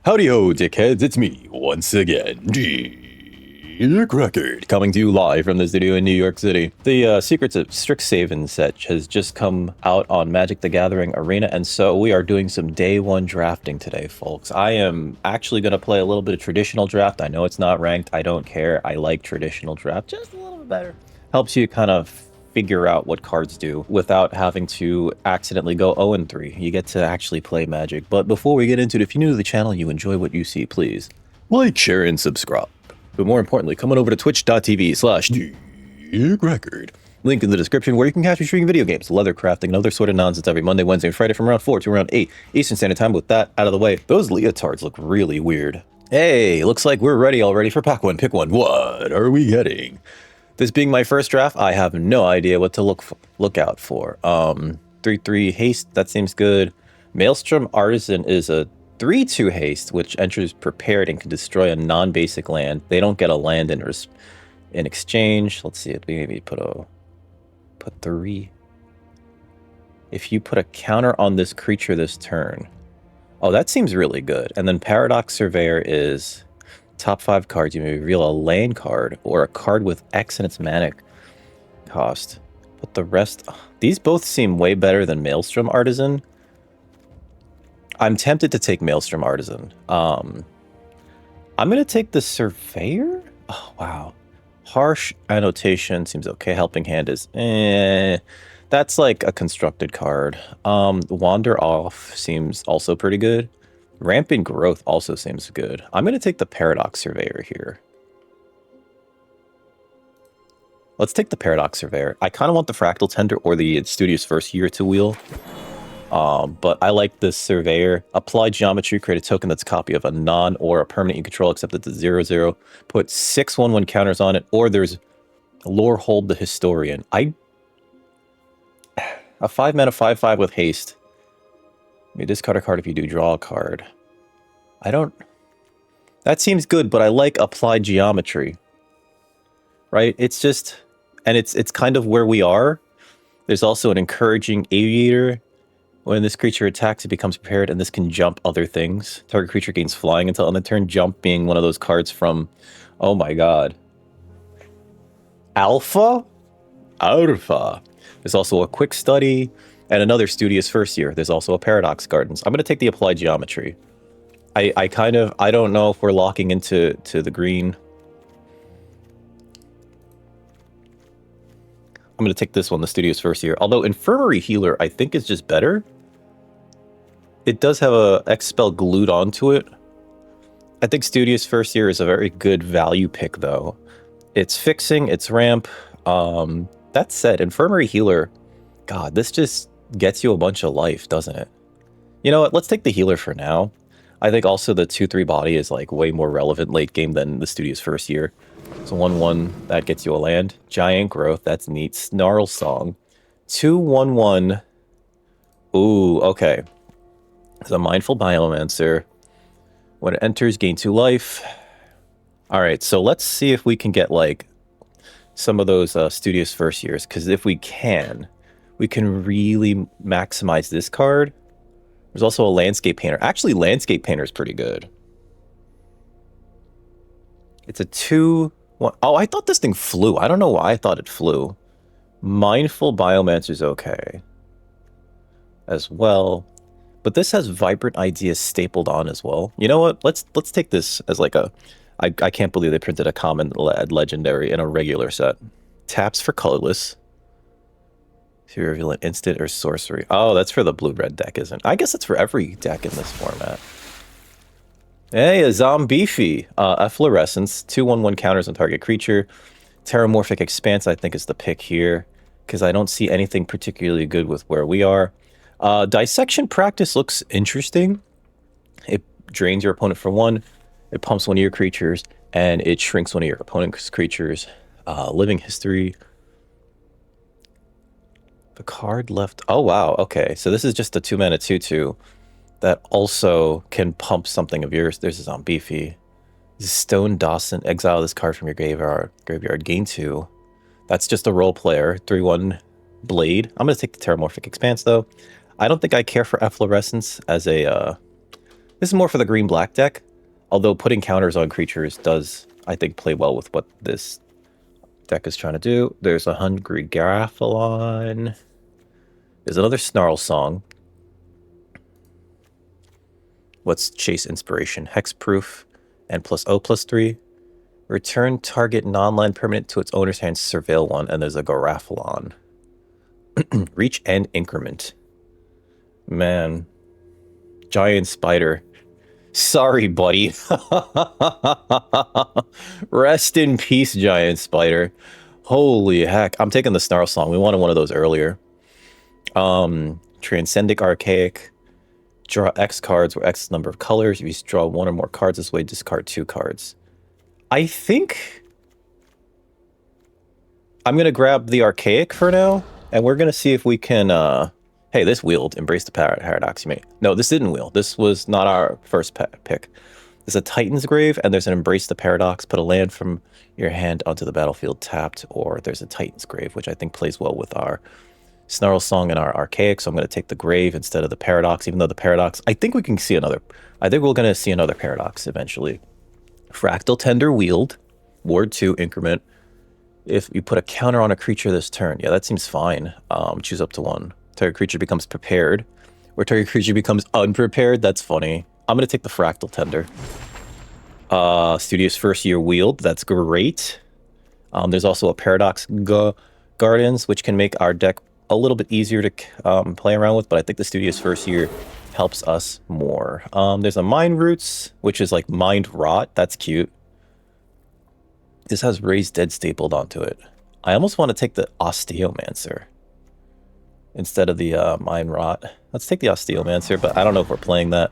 Howdy ho, dickheads, it's me, once again, Dick Record, coming to you live from the studio in New York City. The Secrets of Strixhaven Set has just come out on Magic the Gathering Arena, and so we are doing some day one drafting today, folks. I am actually going to play a little bit of traditional draft. I know it's not ranked, I don't care, I like traditional draft just a little bit better. Helps you kind of figure out what cards do without having to accidentally go 0-3. You get to actually play Magic. But before we get into it, if you're new to the channel and you enjoy what you see, please like, share, and subscribe. But more importantly, come on over to twitch.tv/DickRecord. Link in the description where you can catch me streaming video games, leather crafting, and other sort of nonsense every Monday, Wednesday, and Friday from around 4 to around 8 Eastern Standard Time. With that out of the way, those leotards look really weird. Hey, looks like we're ready already for pack one, pick one. What are we getting? This being my first draft, I have no idea what to look out for. 3/3 haste, that seems good. Maelstrom Artisan is a 3/2 haste, which enters prepared and can destroy a non-basic land. They don't get a land in exchange. Let's see, maybe put 3. If you put a counter on this creature this turn. Oh, that seems really good. And then Paradox Surveyor is top 5 cards. You may reveal a land card or a card with X in its mana cost. But the rest, these both seem way better than Maelstrom Artisan. I'm tempted to take Maelstrom Artisan. I'm going to take the Surveyor. Oh, wow. Harsh Annotation seems okay. Helping Hand is that's like a constructed card. Wander Off seems also pretty good. Rampant Growth also seems good. I'm going to take the Paradox Surveyor here. Let's take the Paradox Surveyor. I kind of want the Fractal Tender or the Studio's First Year to wheel. But I like this Surveyor. Apply Geometry, create a token that's a copy of a non or a permanent you control, except it's a 0/0. Put 6 1/1 counters on it, or there's Lorehold the Historian. A 5-mana 5/5 with haste. You discard a card if you do draw a card. That seems good, but I like Applied Geometry. Right? It's just, and it's kind of where we are. There's also an Encouraging Aviator. When this creature attacks, it becomes prepared, and this can jump other things. Target creature gains flying until end of turn. Jump being one of those cards from, oh my god, Alpha? There's also a Quick Study. And another Studious First Year. There's also a Paradox Gardens. I'm going to take the Applied Geometry. I don't know if we're locking into the green. I'm going to take this one, the Studious First Year. Although Infirmary Healer, I think, is just better. It does have a X-Spell glued onto it. I think Studious First Year is a very good value pick, though. It's fixing, it's ramp. That said, Infirmary Healer, God, this just gets you a bunch of life, doesn't it? You know what? Let's take the healer for now. I think also the 2/3 body is like way more relevant late game than the Studio's First Year. So 1/1, that gets you a land. Giant Growth, that's neat. Snarl Song. 2/1/1. Ooh, okay. It's a Mindful Biomancer. When it enters, gain 2 life. Alright, so let's see if we can get like some of those Studio's First Years, because if we can really maximize this card. There's also a Landscape Painter. Actually, Landscape Painter is pretty good. It's a 2-1. Oh, I thought this thing flew. I don't know why I thought it flew. Mindful Biomancer is okay as well. But this has Vibrant Ideas stapled on as well. You know what? Let's take this as like a... I can't believe they printed a common legendary in a regular set. Taps for colorless. To reveal an instant or sorcery. Oh, that's for the blue-red deck, isn't it? I guess it's for every deck in this format. Hey, a Zombifi. Efflorescence. 2/1/1 counters on target creature. Terramorphic Expanse, I think, is the pick here. Because I don't see anything particularly good with where we are. Dissection Practice looks interesting. It drains your opponent for 1. It pumps one of your creatures. And it shrinks one of your opponent's creatures. Living History. The card left... Oh, wow. Okay. So this is just a 2-mana 2/2 that also can pump something of yours. There's a Zombifi. Stone Dawson. Exile this card from your graveyard. Gain 2. That's just a role player. 3/1 Blade. I'm going to take the Terramorphic Expanse, though. I don't think I care for Efflorescence as a This is more for the green-black deck, although putting counters on creatures does, I think, play well with what this deck is trying to do. There's a Hungry Garaphalon. There's another Snarl Song. What's Chase Inspiration? Hexproof and +0/+3. Return target non-land permanent to its owner's hand, surveil one, and there's a Garaphalon. Reach and increment. Man. Giant Spider. Sorry, buddy. Rest in peace, Giant Spider. Holy heck. I'm taking the Snarl Song. We wanted one of those earlier. Transcendic Archaic. Draw X cards or X number of colors. If you draw one or more cards this way, discard 2 cards. I think I'm going to grab the Archaic for now, and we're going to see if we can... Hey, this wheeled. Embrace the Paradox you made. No, this didn't wheel. This was not our first pick. There's a Titan's Grave, and there's an Embrace the Paradox. Put a land from your hand onto the battlefield tapped, or there's a Titan's Grave, which I think plays well with our Snarl Song and our Archaic, so I'm going to take the Grave instead of the Paradox, even though the Paradox... I think we can see another... I think we're going to see another Paradox eventually. Fractal Tender wheeled. Ward 2 increment. If you put a counter on a creature this turn, yeah, that seems fine. Choose up to 1. Target creature becomes prepared. Or target creature becomes unprepared. That's funny. I'm going to take the Fractal Tender. Studious first year wheeled. That's great. There's also a Paradox Guardians, which can make our deck a little bit easier to play around with, but I think the Studious first year helps us more. There's a Mind Roots, which is like Mind Rot. That's cute. This has Raised Dead stapled onto it. I almost want to take the Osteomancer instead of the Mind Rot. Let's take the Osteomancer, but I don't know if we're playing that.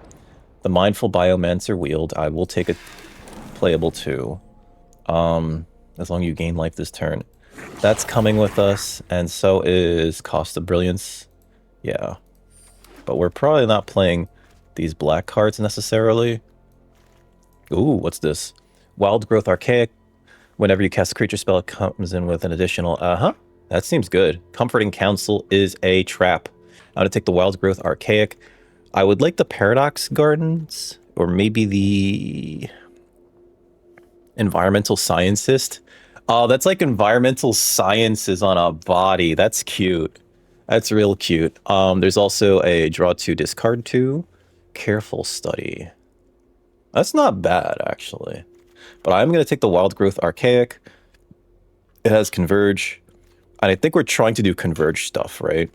The Mindful Biomancer wheeled. I will take it playable too. As long as you gain life this turn. That's coming with us, and so is Cost of Brilliance. Yeah. But we're probably not playing these black cards necessarily. Ooh, what's this? Wild Growth Archaic. Whenever you cast a creature spell, it comes in with an additional... That seems good. Comforting Counsel is a trap. I'm going to take the Wild Growth Archaic. I would like the Paradox Gardens, or maybe the Environmental Scientist. Oh, that's like Environmental Sciences on a body. That's cute. That's real cute. There's also a Draw 2, Discard 2. Careful Study. That's not bad, actually. But I'm going to take the Wild Growth Archaic. It has Converge. And I think we're trying to do Converge stuff, right?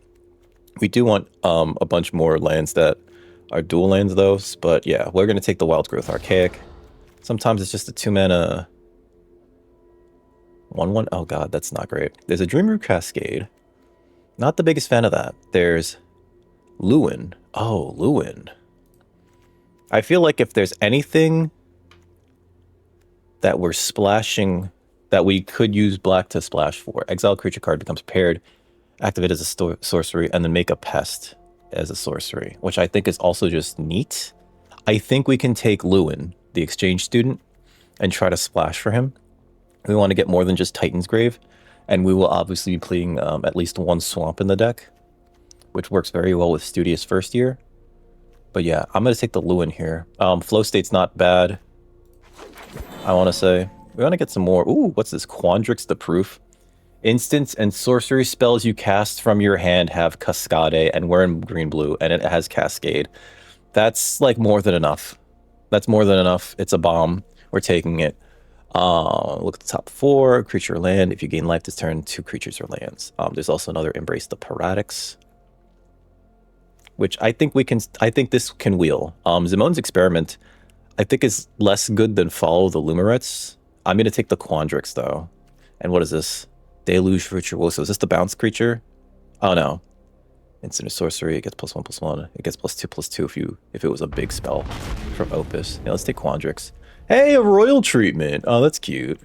We do want a bunch more lands that are dual lands, though. But yeah, we're going to take the Wild Growth Archaic. Sometimes it's just a 2-mana... 1/1. Oh god, that's not great. There's a Dream Root Cascade. Not the biggest fan of that. There's Lewin. Oh, Lewin. I feel like if there's anything that we're splashing, that we could use black to splash for, exile creature card becomes paired, activate as a sorcery, and then make a pest as a sorcery, which I think is also just neat. I think we can take Lewin, the exchange student, and try to splash for him. We want to get more than just Titan's Grave, and we will obviously be playing at least one swamp in the deck, which works very well with Studious first year. But yeah, I'm going to take the Lewin here. Flow State's not bad, I want to say. We want to get some more. Ooh, what's this? Quandrix the Proof. Instants and sorcery spells you cast from your hand have Cascade, and we're in green-blue, and it has Cascade. That's like more than enough. That's more than enough. It's a bomb. We're taking it. Look at the top 4. Creature or land. If you gain life this turn, 2 creatures or lands. There's also another Embrace the Paradox, which I think we can. I think this can wheel. Zimone's Experiment, I think, is less good than Follow the Lumerets. I'm gonna take the Quandrix though. And what is this? Deluge Virtuoso. Is this the bounce creature? Oh no. Instant sorcery. It gets +1/+1. It gets +2/+2 if it was a big spell from Opus. Yeah, let's take Quandrix. Hey, a royal treatment. Oh, that's cute.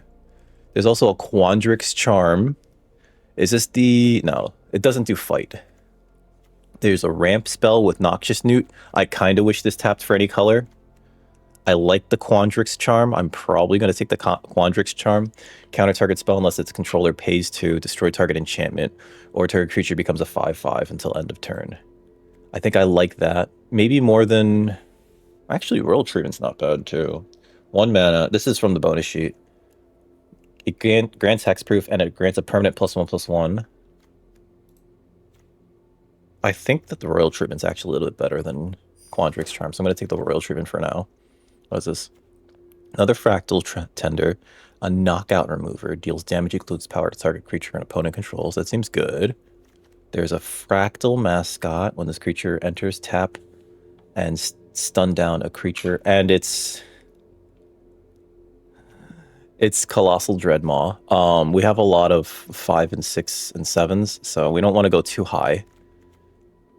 There's also a Quandrix Charm. Is this the... No, it doesn't do fight. There's a ramp spell with Noxious Newt. I kind of wish this tapped for any color. I like the Quandrix Charm. I'm probably going to take the Quandrix Charm. Counter target spell unless its controller pays to destroy target enchantment, or target creature becomes a 5/5 until end of turn. I think I like that. Maybe more than... Actually, Royal Treatment's not bad, too. 1 mana. This is from the bonus sheet. It grants hexproof, and it grants a permanent +1/+1. I think that the Royal Treatment's actually a little bit better than Quandrix Charm, so I'm going to take the Royal Treatment for now. What is this? Another Fractal Tender. A knockout remover. Deals damage equals power to target creature an opponent controls. That seems good. There's a Fractal Mascot. When this creature enters, tap and stun down a creature. And it's Colossal Dreadmaw. We have a lot of 5 and 6 and 7s, so we don't want to go too high.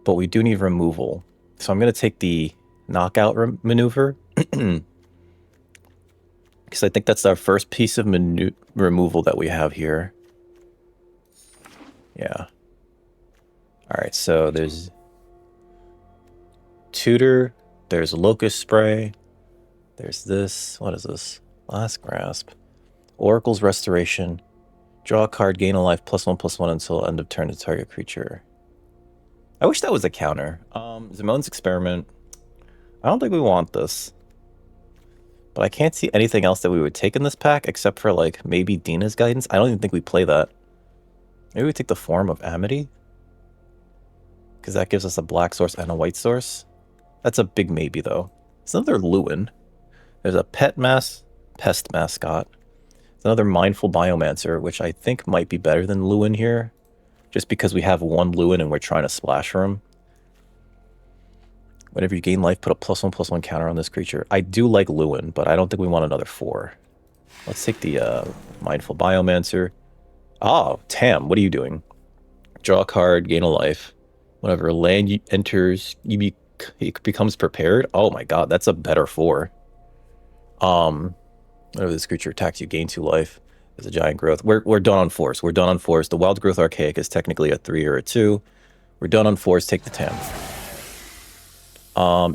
But we do need removal. So I'm going to take the knockout maneuver. Because I think that's our first piece of removal that we have here. Yeah. Alright, so there's Tutor, there's Locust Spray, there's this, what is this? Last Grasp. Oracle's Restoration. Draw a card, gain a life, +1/+1 until end of turn to target creature. I wish that was a counter. Zimon's Experiment. I don't think we want this. But I can't see anything else that we would take in this pack, except for, like, maybe Dina's Guidance. I don't even think we play that. Maybe we take the Form of Amity? Because that gives us a black source and a white source. That's a big maybe, though. It's another Lewin. There's a Pest Mascot. It's another Mindful Biomancer, which I think might be better than Lewin here. Just because we have one Lewin and we're trying to splash for him. Whenever you gain life, put a +1/+1 counter on this creature. I do like Lewin, but I don't think we want another 4. Let's take the Mindful Biomancer. Oh, Tam, what are you doing? Draw a card, gain a life. Whenever land enters, it becomes prepared. Oh my god, that's a better 4. Whenever this creature attacks you, gain 2 life. There's a giant growth. We're done on 4s. We're done on 4s. The Wild Growth Archaic is technically a 3 or a 2. We're done on 4s. Take the Tam.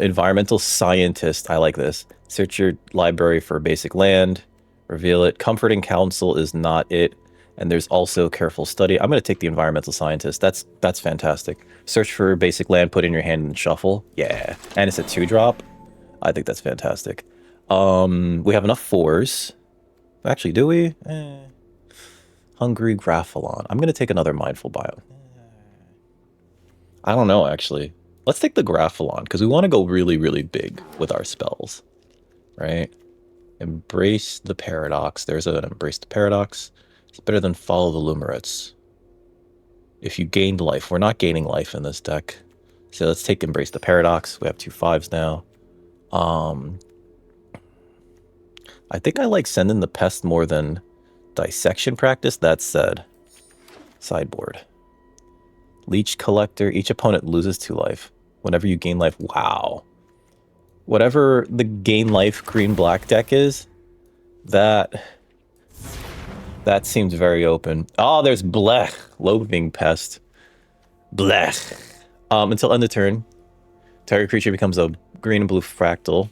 Environmental Scientist. I like this. Search your library for a basic land. Reveal it. Comforting Counsel is not it. And there's also Careful Study. I'm going to take the Environmental Scientist. That's fantastic. Search for a basic land, put in your hand and shuffle. Yeah. And it's a 2-drop. I think that's fantastic. We have enough 4s. Actually, do we? Hungry Graphalon. I'm going to take another Mindful Bio. I don't know, actually. Let's take the Graphalon, because we want to go really, really big with our spells. Right? Embrace the Paradox. There's an Embrace the Paradox. It's better than Follow the Lumerets. If you gained life. We're not gaining life in this deck. So let's take Embrace the Paradox. We have 2 5s now. I think I like Send in the Pest more than Dissection Practice. That said, sideboard. Leech Collector. Each opponent loses 2 life. Whenever you gain life. Wow. Whatever the gain life green-black deck is, that seems very open. Oh, there's Blech. Loathing Pest. Blech. Until end of turn, target creature becomes a green and blue fractal.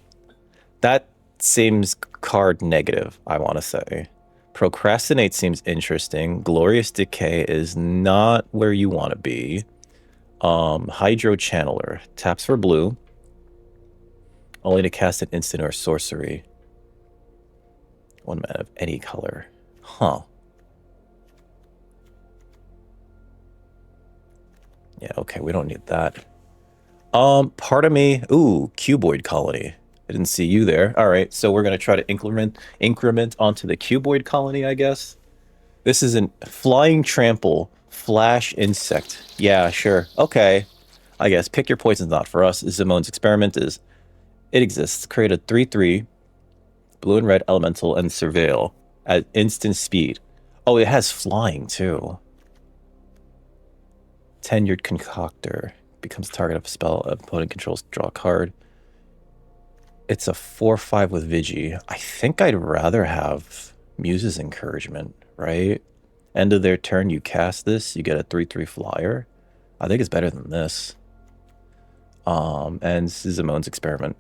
That seems card negative, I want to say. Procrastinate seems interesting. Glorious Decay is not where you want to be. Hydro Channeler. Taps for blue. Only to cast an instant or sorcery. 1 mana of any color. Huh. Yeah, okay, we don't need that. Part of me... Ooh, Cuboid Colony. I didn't see you there. Alright, so we're going to try to increment onto the Cuboid Colony, I guess. This is a Flying Trample. Flash Insect. Yeah, sure. Okay. I guess. Pick your poisons, not for us. Zimon's Experiment is... It exists. Create a 3/3 blue and red elemental and surveil at instant speed. Oh, it has flying too. Tenured Concoctor. Becomes target of a spell. Opponent controls. Draw a card. It's a 4/5 with Vigi. I think I'd rather have Muse's Encouragement, right? End of their turn, you cast this. You get a 3/3 flyer. I think it's better than this. And Zimon's Experiment.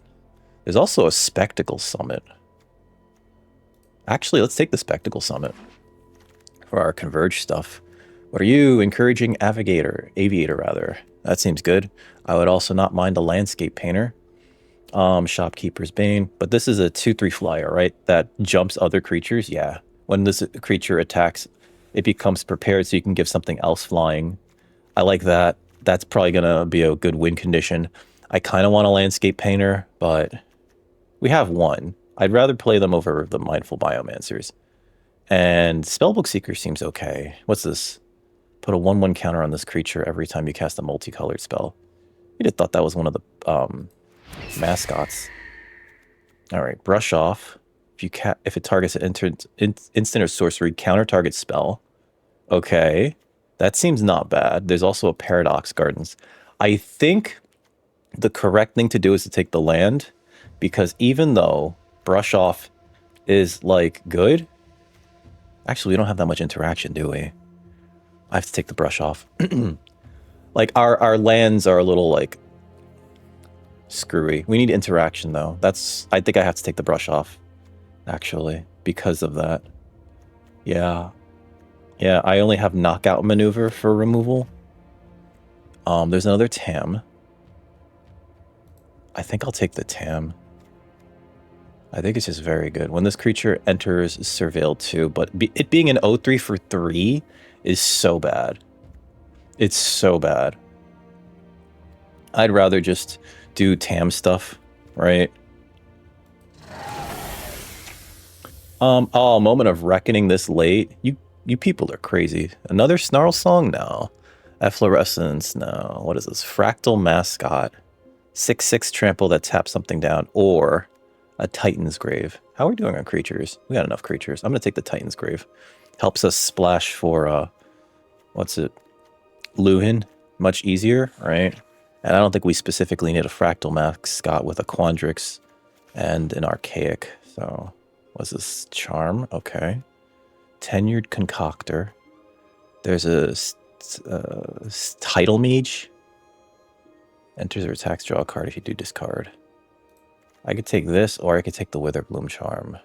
There's also a Spectacle Summit. Actually, let's take the Spectacle Summit for our Converge stuff. What are you? Encouraging Aviator, rather. That seems good. I would also not mind a Landscape Painter. Shopkeeper's Bane. But this is a 2/3 flyer, right? That jumps other creatures. Yeah. When this creature attacks, it becomes prepared so you can give something else flying. I like that. That's probably going to be a good win condition. I kind of want a Landscape Painter, but we have one. I'd rather play them over the Mindful Biomancers. And Spellbook Seeker seems okay. What's this? Put a 1/1 counter on this creature every time you cast a multicolored spell. You'd have thought that was one of the mascots. All right, Brush Off. If it targets an instant or sorcery, counter target spell. Okay, that seems not bad. There's also a Paradox Gardens. I think the correct thing to do is to take the land, because even though Brush Off is like good, actually we don't have that much interaction, do we? I have to take the Brush Off. Like our lands are a little like screwy. We need interaction though. I think I have to take the Brush Off, actually, because of that. Yeah. Yeah, I only have Knockout Maneuver for removal. There's another Tam. I think I'll take the Tam. I think it's just very good. When this creature enters Surveil 2, but it being an 0/3 for 3 is so bad. It's so bad. I'd rather just do Tam stuff, right? Oh, Moment of Reckoning this late. You people are crazy. Another Snarl Song? No. Efflorescence? No. What is this? Fractal Mascot. 6/6 trample that taps something down, or a Titan's Grave. How are we doing on creatures? We got enough creatures. I'm going to take the Titan's Grave. Helps us splash for, what's it? Luhin. Much easier, right? And I don't think we specifically need a Fractal Mascot with a Quandrix and an Archaic. So, what's this? Charm? Okay. Tenured Concoctor. There's a Tidal Mage. Enters or attacks, draw a card if you do discard. I could take this, or I could take the Witherbloom Charm.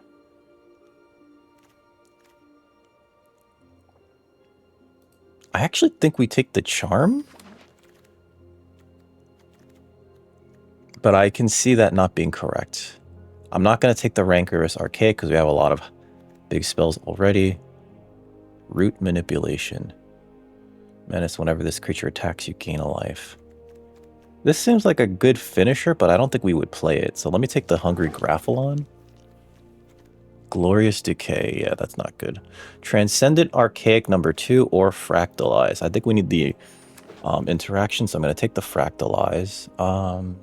I actually think we take the Charm. But I can see that not being correct. I'm not going to take the Rancorous Archaic because we have a lot of big spells already. Root Manipulation. Menace, whenever this creature attacks, you gain a life. This seems like a good finisher, but I don't think we would play it. So let me take the Hungry Graphalon. Glorious Decay. Yeah, that's not good. Transcendent Archaic number 2 or Fractalize. I think we need the interaction, so I'm going to take the Fractalize.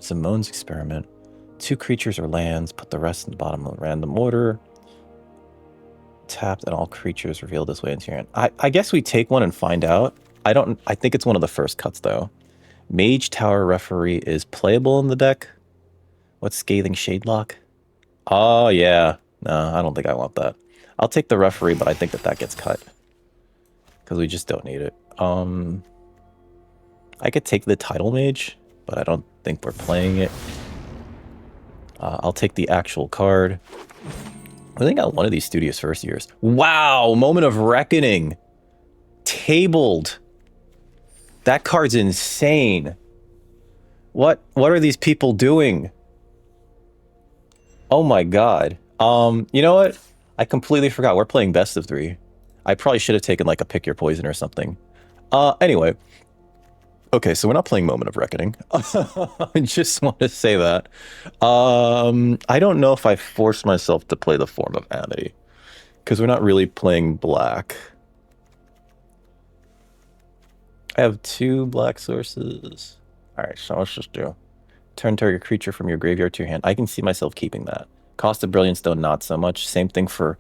Simone's Experiment. 2 creatures or lands. Put the rest in the bottom of random order. Tapped and all creatures revealed this way into your hand. I guess we take one and find out. I think it's one of the first cuts, though. Mage Tower Referee is playable in the deck. What's Scathing Shadelock? Oh, yeah. No, I don't think I want that. I'll take the Referee, but I think that gets cut. Because we just don't need it. I could take the Tidal Mage, but I don't think we're playing it. I'll take the actual card. I think I got one of these Studious First Years. Wow! Moment of Reckoning! Tabled! That card's insane. What are these people doing? Oh my god. You know what? I completely forgot. We're playing best of 3. I probably should have taken like a Pick Your Poison or something. Anyway. Okay, so we're not playing Moment of Reckoning. I just want to say that. I don't know if I forced myself to play the Form of Amity. Because we're not really playing black. I have 2 black sources. Alright, so let's just do. Turn target creature from your graveyard to your hand. I can see myself keeping that. Cost of Brilliance, though, not so much. Same thing for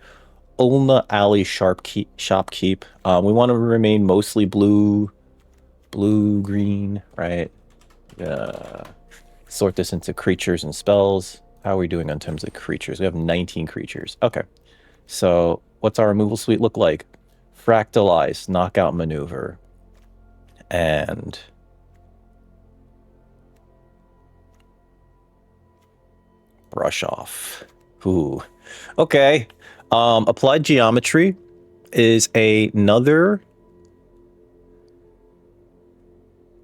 Ulna Alley Shopkeep. We want to remain mostly blue-green, right? Sort this into creatures and spells. How are we doing in terms of creatures? We have 19 creatures. Okay. So, what's our removal suite look like? Fractalize, Knockout Maneuver. And Brush Off. Ooh. Okay. Applied Geometry is another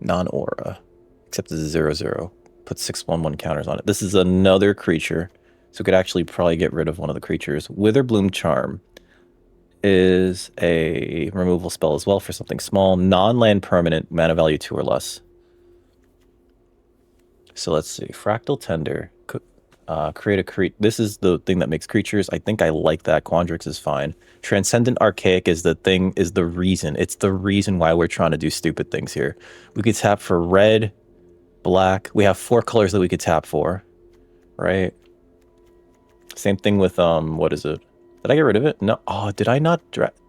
non-aura. Except it's 0/0. put 6/1/1 counters on it. This is another creature, so we could actually probably get rid of one of the creatures. Witherbloom Charm is a removal spell as well for something small. Non-land permanent, mana value 2 or less. So let's see. Fractal Tender. This is the thing that makes creatures. I think I like that. Quandrix is fine. Transcendent Archaic is the reason. It's the reason why we're trying to do stupid things here. We could tap for red, black. We have 4 colors that we could tap for, right? Same thing with, what is it? Did I get rid of it? No. Oh, did I not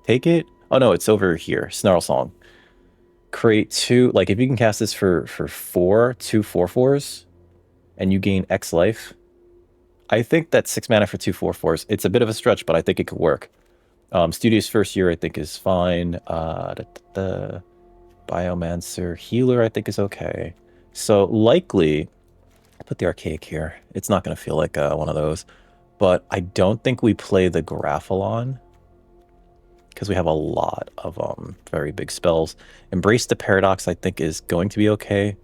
take it? Oh, no, it's over here. Snarl Song. Create 2, like if you can cast this for 4, 2 4/4s, and you gain X life. I think that 6 mana for 2 4/4s. It's a bit of a stretch, but I think it could work. Studious First Year, I think, is fine. Biomancer Healer, I think, is okay. So likely, I put the Archaic here. It's not going to feel like one of those. But I don't think we play the Graphalon, because we have a lot of very big spells. Embrace the Paradox, I think, is going to be okay.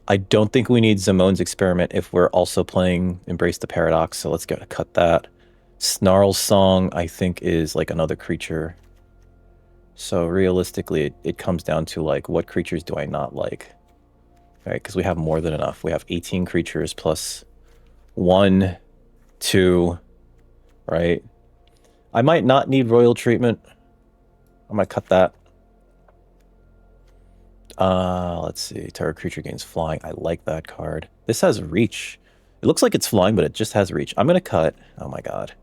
I don't think we need Zamone's Experiment if we're also playing Embrace the Paradox, so let's cut that. Snarl's Song, I think, is like another creature. So realistically, it comes down to like, what creatures do I not like? Right, because we have more than enough. We have 18 creatures plus 1, 2, right? I might not need Royal Treatment. I might cut that. Let's see. Terror creature gains flying. I like that card. This has reach. It looks like it's flying, but it just has reach. I'm gonna cut. Oh my god.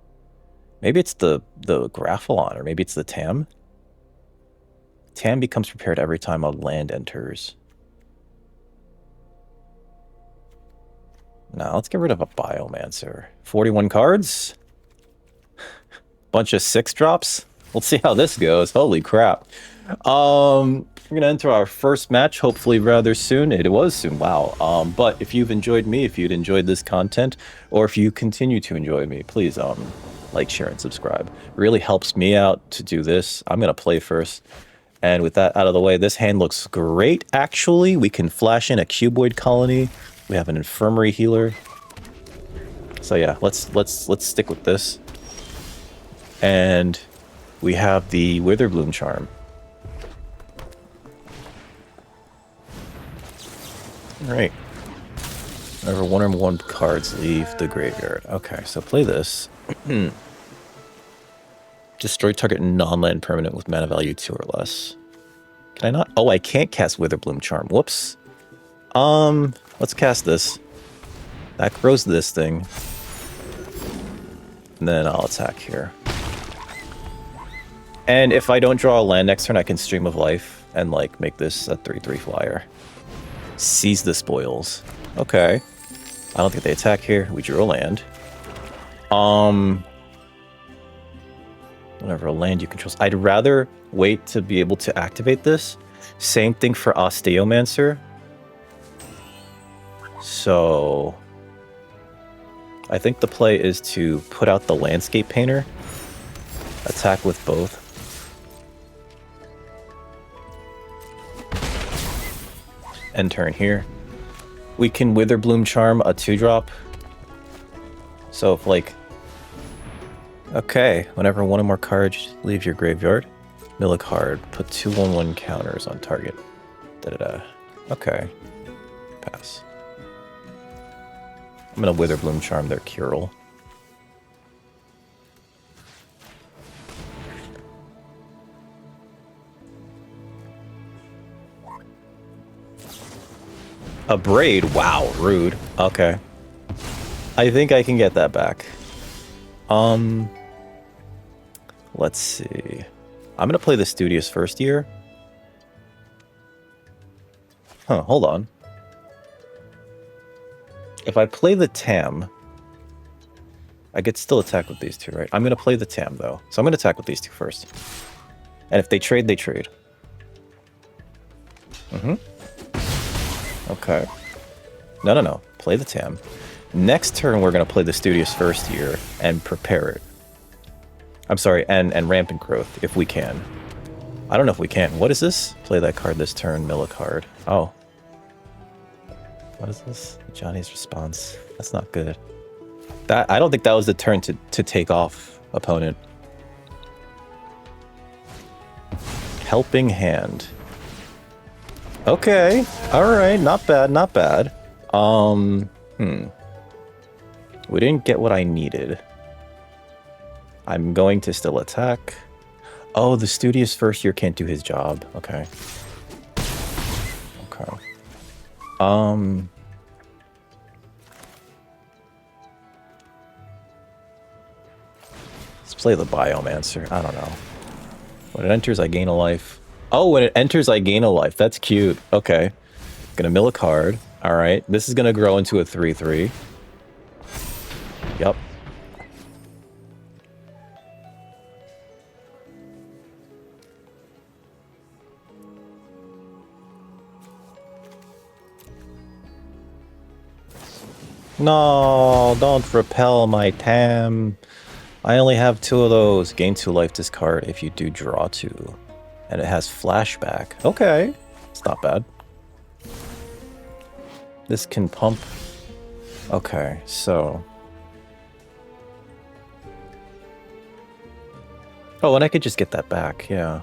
Maybe it's the Graphalon, or maybe it's the Tam. Tam becomes prepared every time a land enters. Now let's get rid of a Biomancer. 41 cards. Bunch of 6 drops. Let's see how this goes. Holy crap. We're going to enter our first match, hopefully rather soon. It was soon, wow. But if you've enjoyed me, if you'd enjoyed this content, or if you continue to enjoy me, please like, share, and subscribe. It really helps me out to do this. I'm going to play first. And with that out of the way, this hand looks great, actually. We can flash in a Cuboid Colony. We have an Infirmary Healer. So yeah, let's stick with this. And we have the Witherbloom Charm. Alright. Whenever 1 or more cards leave the graveyard. Okay, so play this. Destroy target non-land permanent with mana value 2 or less. Can I not? Oh, I can't cast Witherbloom Charm. Whoops. Let's cast this. That grows this thing. And then I'll attack here. And if I don't draw a land next turn, I can Stream of Life and, like, make this a 3/3 flyer. Seize the Spoils. Okay. I don't think they attack here. We drew a land. Whenever a land you control... I'd rather wait to be able to activate this. Same thing for Osteomancer. So... I think the play is to put out the Landscape Painter. Attack with both. End turn here. We can Witherbloom Charm a 2-drop. So if, like... Okay, whenever 1 or more cards leave your graveyard, mill a card, put 2/1/1 counters on target. Da-da-da. Okay. Pass. I'm gonna Witherbloom Charm their Curel. A Braid? Wow, rude. Okay. I think I can get that back. Let's see. I'm gonna play the Studious First Year. Huh, hold on. If I play the Tam, I get still attack with these two, right? I'm gonna play the Tam, though. So I'm gonna attack with these two first. And if they trade, they trade. Okay. No. Play the Tam. Next turn, we're gonna play the Studious First Year and prepare it. I'm sorry, and Rampant Growth, if we can. I don't know if we can. What is this? Play that card this turn, mill a card. Oh. What is this? Johnny's response. That's not good. That I don't think that was the turn to take off opponent. Helping hand. Okay. Alright, not bad, not bad. We didn't get what I needed. I'm going to still attack. Oh, the studious first year can't do his job. Okay. Okay. Let's play the Biomancer. I don't know. When it enters, I gain a life. Oh, when it enters, I gain a life. That's cute. Okay. Gonna mill a card. Alright. This is gonna grow into a 3/3. Yep. No, don't repel my Tam. I only have 2 of those. Gain 2 life discard if you do draw 2. And it has flashback. Okay. It's not bad. This can pump. Okay, so. Oh, and I could just get that back, yeah.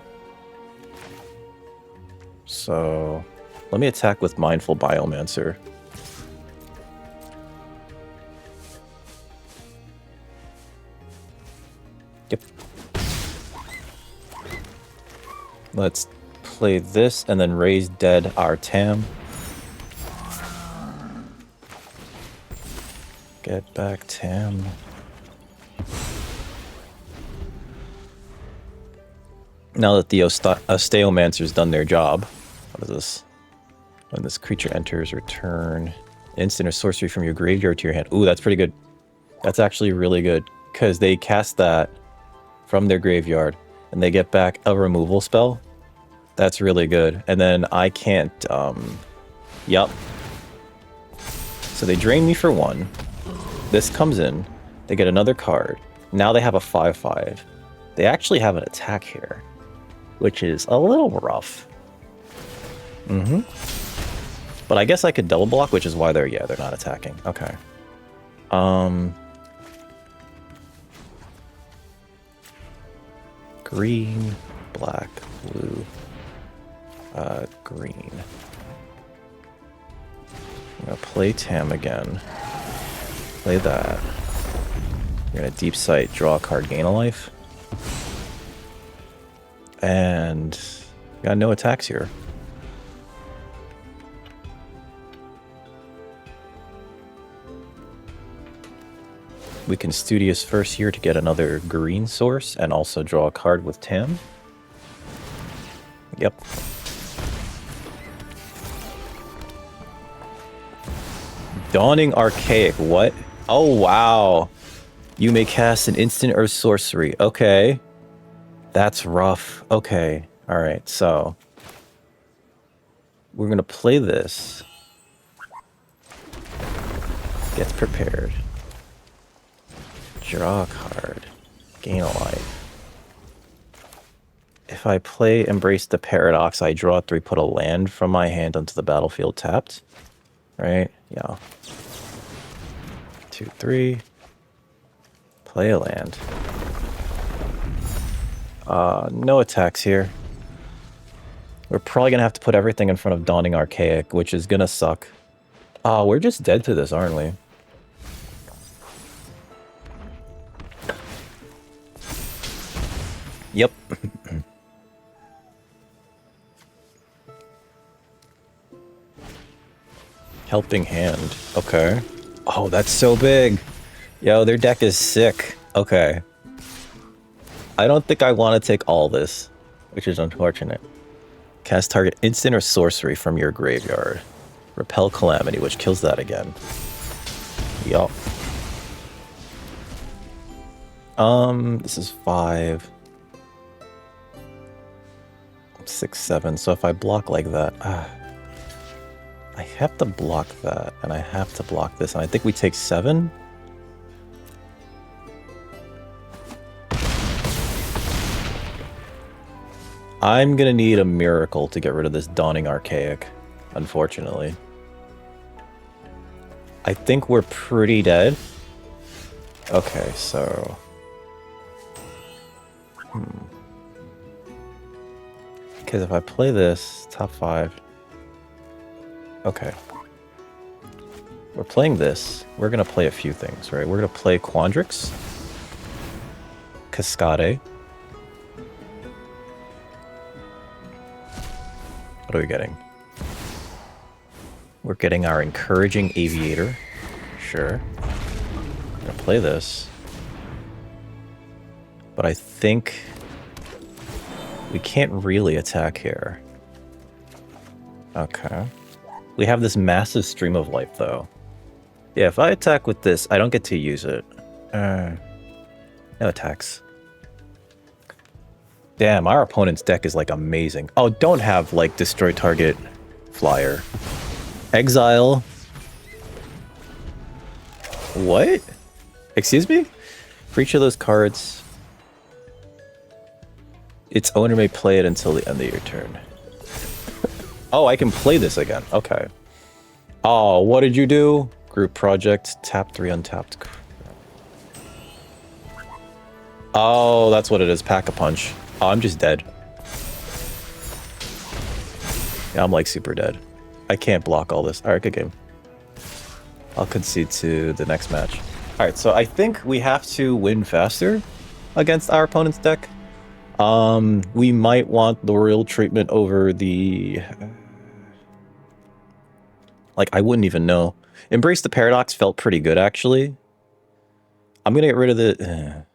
So, let me attack with Mindful Biomancer. Yep. Let's play this and then raise dead our Tam. Get back Tam. Now that the Osteomancer's done their job. What is this? When this creature enters, return instant or sorcery from your graveyard to your hand. Ooh, that's pretty good. That's actually really good. Because they cast that from their graveyard and they get back a removal spell. That's really good. And then I can't, Yup. So they drain me for 1. This comes in. They get another card. Now they have a 5/5. They actually have an attack here, which is a little rough. But I guess I could double block, which is why they're not attacking. Okay. Green, black, blue, green. I'm gonna play Tam again. Play that. You're gonna deep sight, draw a card, gain a life. And got no attacks here. We can Studious first here to get another green source and also draw a card with Tam. Yep. Dawning Archaic, what? Oh, wow. You may cast an instant or sorcery. Okay. That's rough. Okay. Alright, so. We're going to play this. Gets prepared. Draw a card. Gain a life. If I play Embrace the Paradox, I draw 3, put a land from my hand onto the battlefield tapped. Right? Yeah. 2, 3. Play a land. No attacks here. We're probably going to have to put everything in front of Dawning Archaic, which is going to suck. Oh, we're just dead to this, aren't we? Yep. Helping Hand. Okay. Oh, that's so big. Yo, their deck is sick. Okay. I don't think I want to take all this, which is unfortunate. Cast target instant or sorcery from your graveyard. Repel Calamity, which kills that again. Yup. This is 5. 6, 7. So if I block like that, I have to block that, and I have to block this, and I think we take 7. I'm gonna need a miracle to get rid of this Dawning Archaic, unfortunately. I think we're pretty dead. Okay, so... Because if I play this, top 5... Okay. We're playing this. We're going to play a few things, right? We're going to play Quandrix. Cascade. What are we getting? We're getting our Encouraging Aviator. Sure. I'm going to play this. But I think we can't really attack here. Okay. We have this massive Stream of Life, though. Yeah, if I attack with this, I don't get to use it. No attacks. Damn, our opponent's deck is, like, amazing. Oh, don't have, like, Destroy Target Flyer. Exile. What? Excuse me? For each of those cards, its owner may play it until the end of your turn. Oh, I can play this again. Okay. Oh, what did you do? Group project. Tap 3 untapped. Oh, that's what it is. Pack-a-Punch. Oh, I'm just dead. Yeah, I'm like super dead. I can't block all this. Alright, good game. I'll concede to the next match. Alright, so I think we have to win faster against our opponent's deck. We might want the real treatment over the... Like, I wouldn't even know. Embrace the Paradox felt pretty good, actually. I'm gonna get rid of the...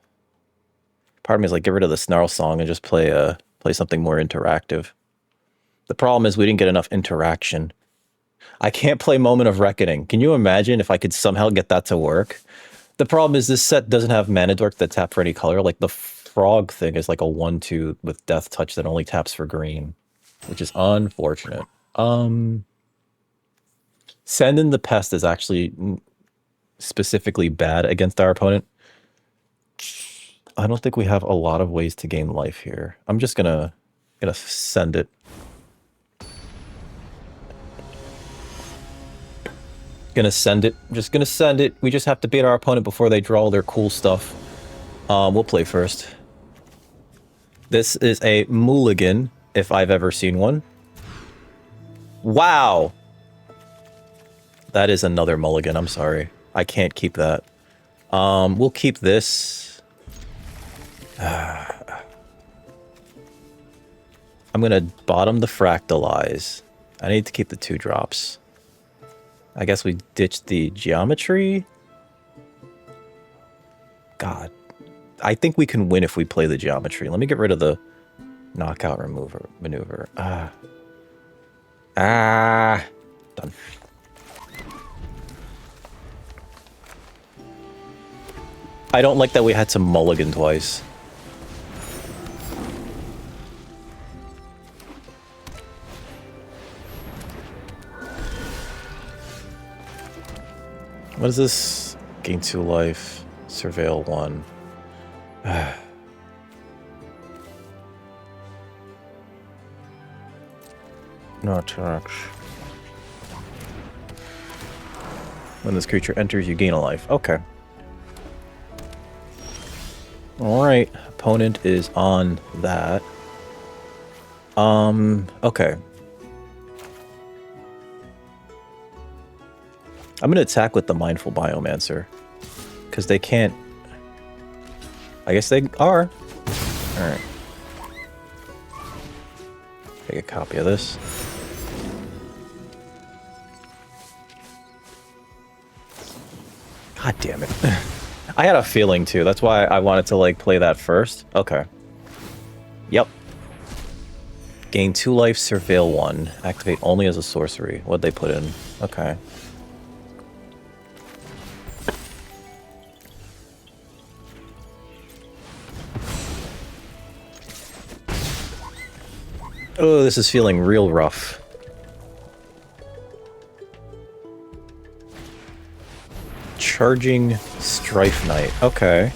Part of me is like, get rid of the Snarl Song and just play something more interactive. The problem is we didn't get enough interaction. I can't play Moment of Reckoning. Can you imagine if I could somehow get that to work? The problem is this set doesn't have Mana Dork that tap for any color. Like, the frog thing is like a 1/2 with Death Touch that only taps for green, which is unfortunate. Send in the Pest is actually specifically bad against our opponent. I don't think we have a lot of ways to gain life here. I'm just gonna send it. Gonna send it. Just gonna send it. We just have to beat our opponent before they draw all their cool stuff. We'll play first. This is a mulligan, if I've ever seen one. Wow! That is another mulligan, I'm sorry. I can't keep that. We'll keep this. I'm gonna bottom the Fractalize. I need to keep the 2 drops. I guess we ditched the Geometry. God. I think we can win if we play the Geometry. Let me get rid of the Knockout Remover maneuver. Done. I don't like that we had to mulligan twice. What is this? Gain 2 life. Surveil 1. No attacks. When this creature enters, you gain a life. Okay. Alright. Opponent is on that. Okay. I'm gonna attack with the Mindful Biomancer. Because they can't... I guess they are. Alright. Take a copy of this. God damn it. I had a feeling too. That's why I wanted to like play that first. Okay. Yep. Gain 2 life, Surveil 1. Activate only as a sorcery. What'd they put in? Okay. Oh, this is feeling real rough. Charging Strife Knight. Okay.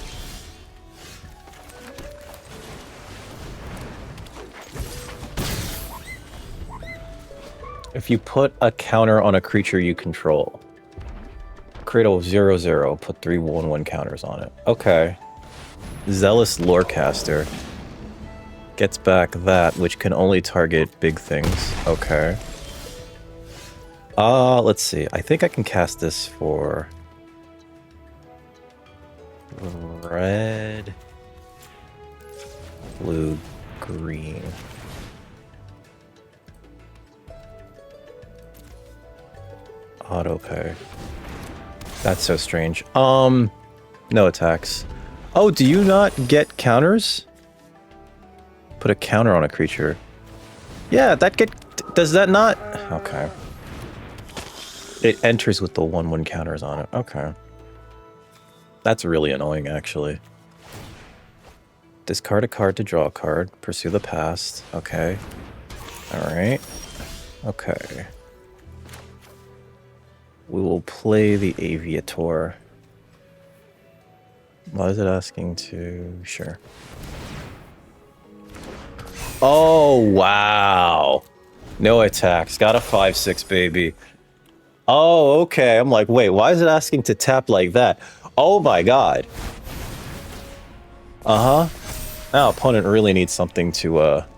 If you put a counter on a creature you control. Create a 0/0. Put 3 1/1 counters on it. Okay. Zealous Lorecaster. Gets back that, which can only target big things. Okay. Let's see. I think I can cast this for red, blue, green. Auto pay. That's so strange. No attacks. Oh, do you not get counters? Put a counter on a creature. Yeah, does that not? Okay. It enters with the 1/1 counters on it. Okay. That's really annoying, actually. Discard a card to draw a card. Pursue the past. Okay. Alright. Okay. We will play the Aviator. Why is it asking to... Sure. Oh, wow. No attacks. Got a 5/6, baby. Oh, okay. I'm like, wait, why is it asking to tap like that? Oh my god. Uh-huh. Now, opponent really needs something to,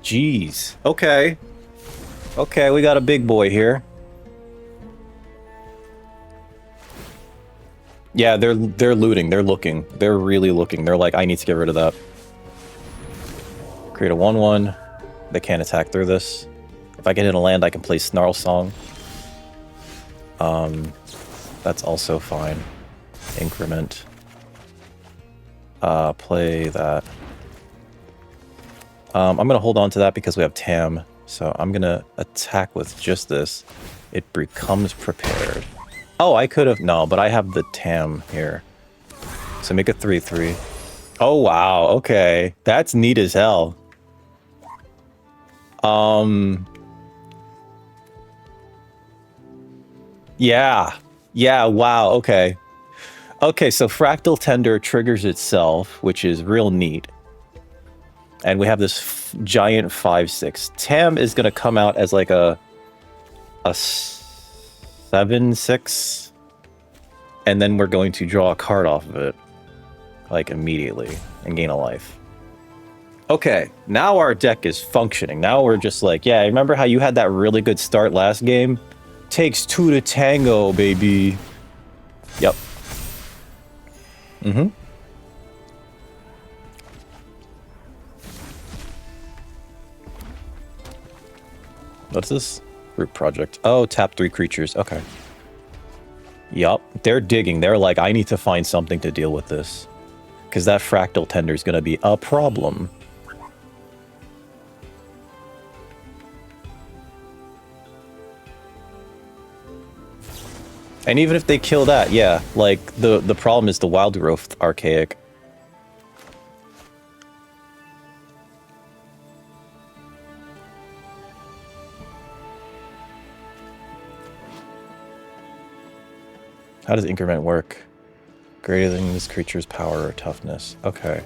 Jeez. Okay. Okay, we got a big boy here. Yeah, they're looting. They're looking. They're really looking. They're like, I need to get rid of that. Create a 1/1. They can't attack through this. If I get in a land, I can play Snarl Song. That's also fine. Increment. Play that. I'm gonna hold on to that because we have TAM. So I'm gonna attack with just this. It becomes prepared. Oh, I could have... No, but I have the TAM here. So make a 3/3. Oh, wow. Okay. That's neat as hell. Yeah. Yeah, wow. Okay. Okay, so Fractal Tender triggers itself, which is real neat. And we have this giant 5/6. TAM is going to come out as like a 7/6. And then we're going to draw a card off of it. Like immediately. And gain a life. Okay, now our deck is functioning. Now we're just like, yeah, remember how you had that really good start last game? Takes 2 to tango, baby. Yep. Mm-hmm. What's this? Root Project. Oh, tap 3 creatures. Okay. Yup. They're digging. They're like, I need to find something to deal with this. Because that Fractal Tender is going to be a problem. And even if they kill that, yeah, like, the problem is the Wild Growth Archaic. How does increment work? Greater than this creature's power or toughness. Okay.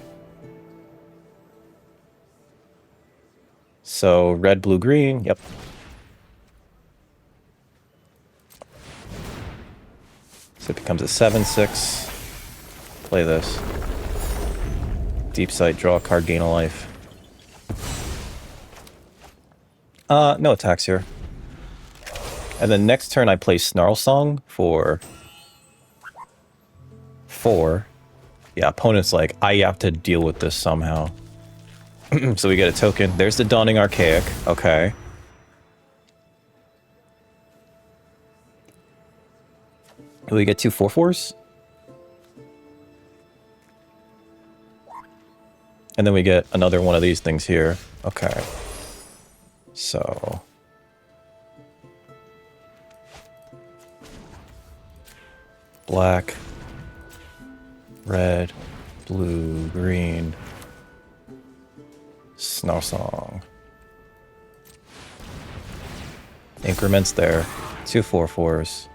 So, red, blue, green. Yep. So it becomes a 7/6. Play this. Deep Sight, draw a card, gain a life. No attacks here. And then next turn I play Snarl Song for 4. Yeah, opponent's like, I have to deal with this somehow. So we get a token. There's the Dawning Archaic. Okay. Do we get 2 4/4s? And then we get another one of these things here. Okay. So... black, red, blue, green, Snarl Song. Increments there. 2 4/4s.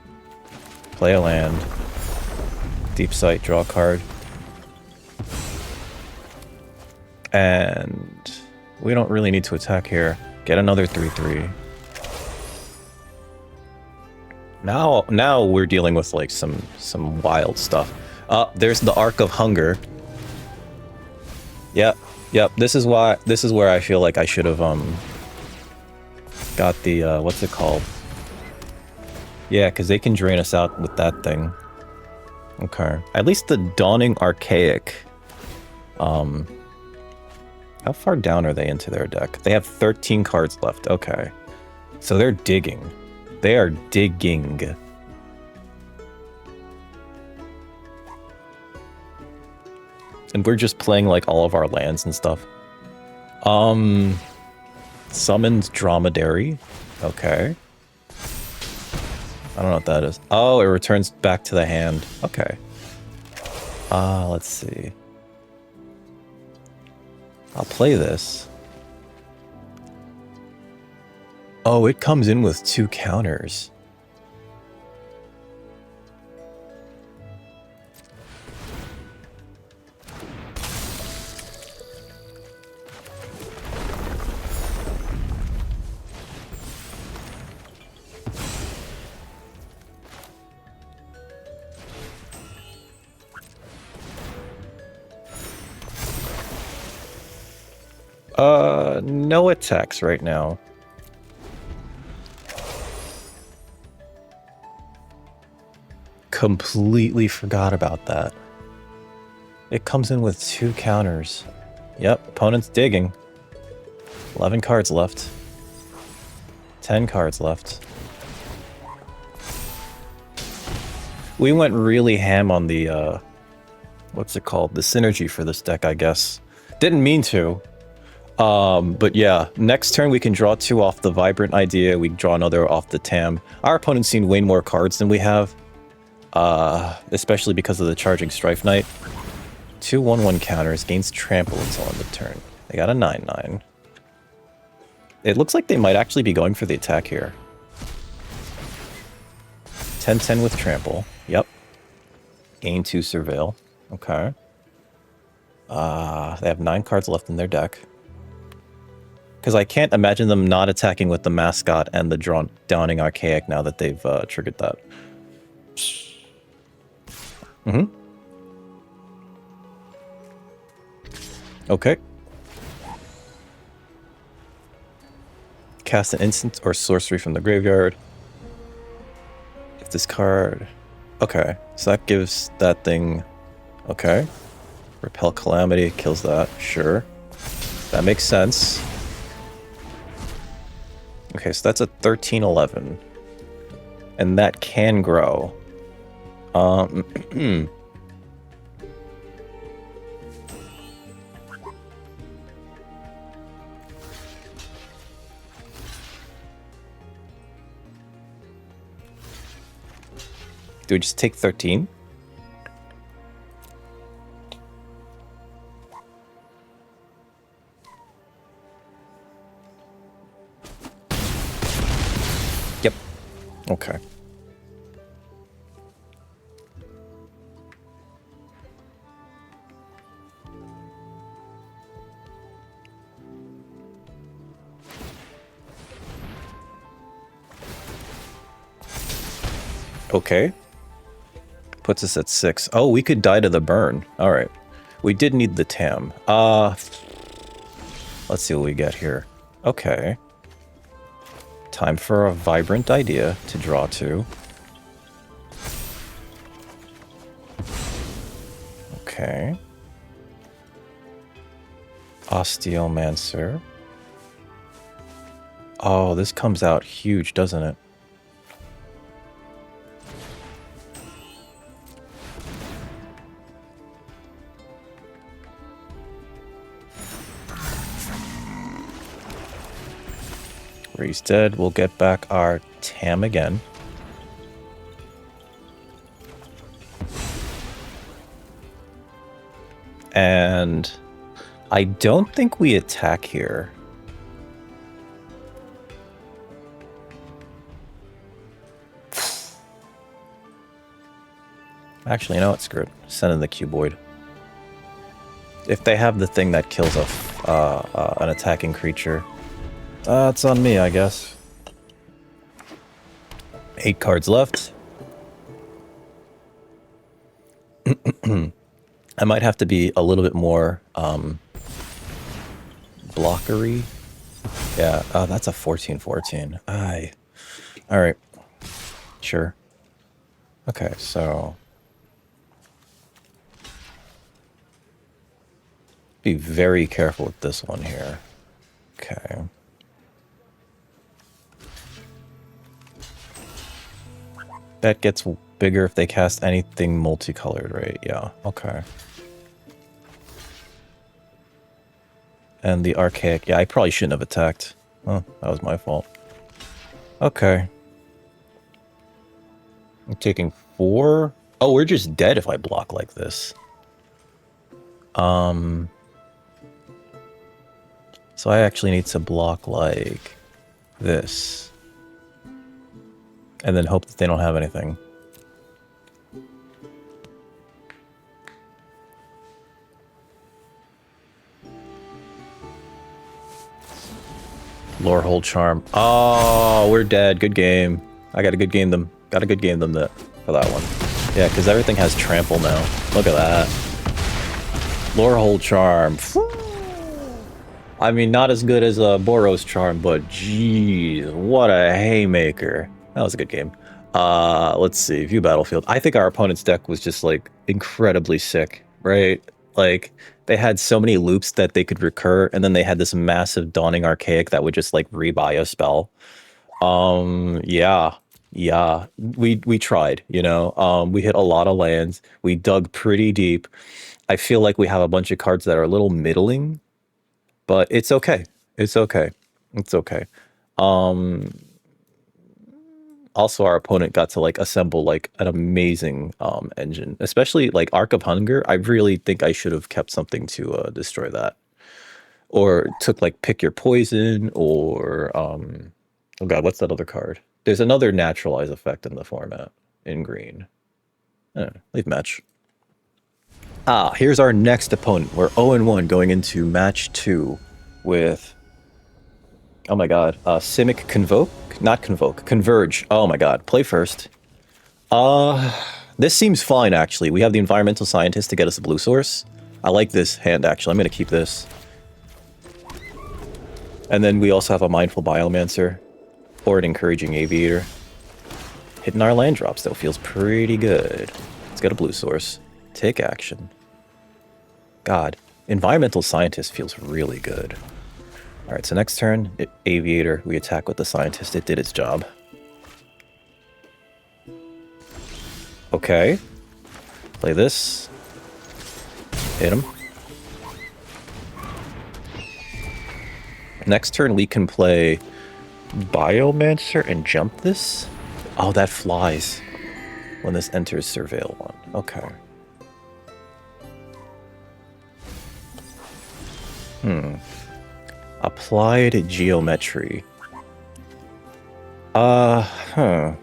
Play a land. Deep Sight, draw a card. And we don't really need to attack here. Get another 3/3. Now we're dealing with like some wild stuff. There's the Arc of Hunger. Yep. This is where I feel like I should have got the what's it called? Yeah, because they can drain us out with that thing. Okay. At least the Dawning Archaic. How far down are they into their deck? They have 13 cards left. Okay. So they're digging. They are digging. And we're just playing like all of our lands and stuff. Summons Dromedary. Okay. I don't know what that is. Oh, it returns back to the hand. Okay. Let's see. I'll play this. Oh, it comes in with 2 counters. No attacks right now. Completely forgot about that. It comes in with 2 counters. Yep, opponent's digging. 11 cards left. 10 cards left. We went really ham on the, what's it called? The synergy for this deck, I guess. Didn't mean to. But yeah, next turn we can draw 2 off the Vibrant Idea, we draw another off the TAM. Our opponent's seen way more cards than we have, especially because of the Charging Strife Knight. 2 1/1 counters, gains trample until end of turn. They got a 9/9. It looks like they might actually be going for the attack here. 10/10 with trample. Yep. Gain 2 surveil. Okay. They have 9 cards left in their deck. Because I can't imagine them not attacking with the Mascot and the Dawning Archaic now that they've triggered that. Okay. Cast an instant or sorcery from the graveyard. If this card... Okay, so that gives that thing... Okay. Repel Calamity, kills that, sure. That makes sense. Okay, so that's a 13/11. And that can grow. Do we just take 13? Yep. Okay. Okay. Puts us at 6. Oh, we could die to the burn. All right. We did need the TAM. Let's see what we get here. Okay. Time for a Vibrant Idea to draw 2. Okay. Osteomancer. Oh, this comes out huge, doesn't it? He's dead. We'll get back our TAM again. And I don't think we attack here. Actually, you know what? Screw it. Send in the Cuboid. If they have the thing that kills an attacking creature, it's on me, I guess. 8 cards left. I might have to be a little bit more blockery. Yeah, that's a 14-14. Aye. All right. Sure. Okay, so be very careful with this one here. Okay. That gets bigger if they cast anything multicolored, right? Yeah, okay. And the archaic, yeah, I probably shouldn't have attacked. Oh, that was my fault. Okay. I'm taking 4. Oh, we're just dead if I block like this. So I actually need to block like this. And then hope that they don't have anything. Lore Hold Charm. Oh, we're dead. Good game. I got a good game them. Got a good game them that for that one. Yeah, because everything has trample now. Look at that. Lore Hold Charm. I mean, not as good as Boros Charm, but geez, what a haymaker. That was a good game. Let's see. View Battlefield. I think our opponent's deck was just like incredibly sick, right? Like they had so many loops that they could recur, and then they had this massive Dawning Archaic that would just like rebuy a spell. Yeah, we tried, you know. We hit a lot of lands. We dug pretty deep. I feel like we have a bunch of cards that are a little middling, but it's okay. It's okay. It's okay. Also, our opponent got to like assemble like an amazing engine, especially like Arc of Hunger. I really think I should have kept something to destroy that, or took like Pick Your Poison, or oh god, what's that other card? There's another naturalize effect in the format in green. Leave match. Here's our next opponent. We're 0-1 going into match 2 with, oh my god, Simic Convoke? Not Convoke, Converge. Oh my god, play first. This seems fine, actually. We have the Environmental Scientist to get us a blue source. I like this hand, actually. I'm going to keep this. And then we also have a Mindful Biomancer or an Encouraging Aviator. Hitting our land drops, though, feels pretty good. Let's get a blue source. Take action. God, Environmental Scientist feels really good. Alright, so next turn, Aviator, we attack with the Scientist. It did its job. Okay. Play this. Hit him. Next turn, we can play Biomancer and jump this. Oh, that flies when this enters Surveil 1. Okay. Applied Geometry. Do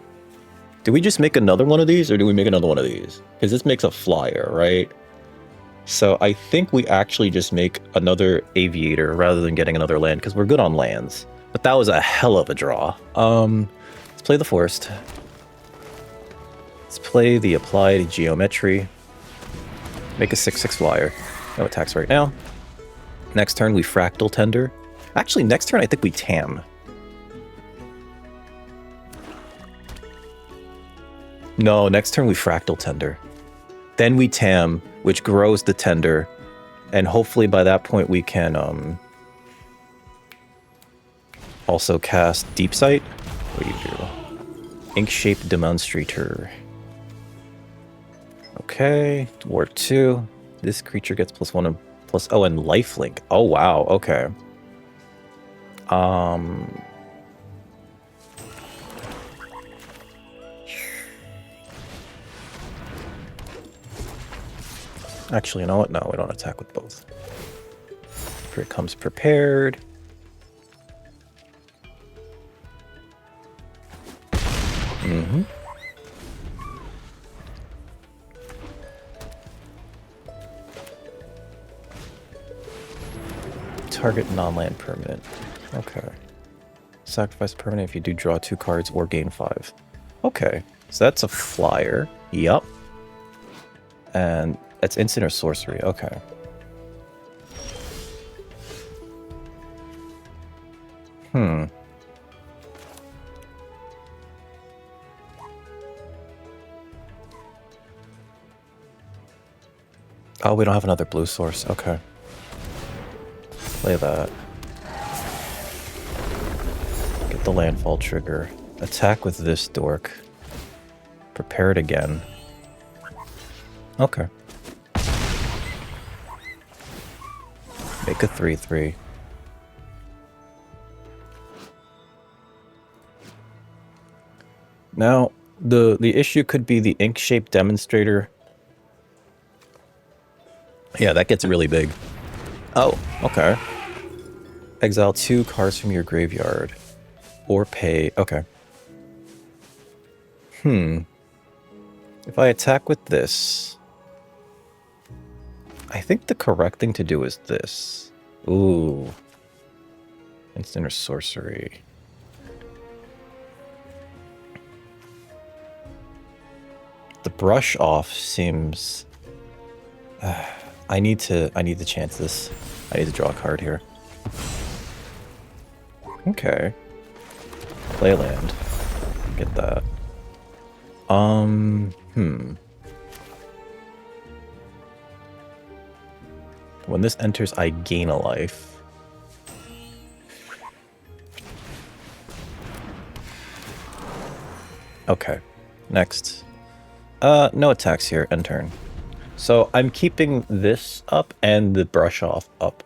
we just make another one of these, or do we make another one of these? Because this makes a flyer, right? So I think we actually just make another Aviator rather than getting another land, because we're good on lands. But that was a hell of a draw. Let's play the Forest. Let's play the Applied Geometry. Make a 6/6 flyer. No attacks right now. Next turn, we Fractal Tender. Actually, next turn, I think we Tam. No, next turn, we Fractal Tender. Then we Tam, which grows the Tender. And hopefully by that point, we can also cast Deep Sight. What do you do? Ink-Shaped Demonstrator. Okay, Ward 2. This creature gets +1 and plus, oh, and lifelink. Oh, wow. Okay. Actually, you know what? No, we don't attack with both. Here it comes prepared. Target non-land permanent. Okay. Sacrifice permanent if you do draw 2 cards or gain 5. Okay, so that's a flyer. Yup. And that's instant or sorcery. Okay. Hmm. Oh, we don't have another blue source. Okay. Play that. Get the landfall trigger. Attack with this dork. Prepare it again. Okay. Make a 3/3. Now, the issue could be the ink shape demonstrator. Yeah, that gets really big. Oh, okay. Exile 2 cards from your graveyard. Or pay... Okay. If I attack with this... I think the correct thing to do is this. Ooh. Instant or sorcery. The brush off seems... I need to chance this. I need to draw a card here. Okay. Play land. Get that. When this enters, I gain a life. Okay. Next. No attacks here. End turn. So I'm keeping this up and the brush off up.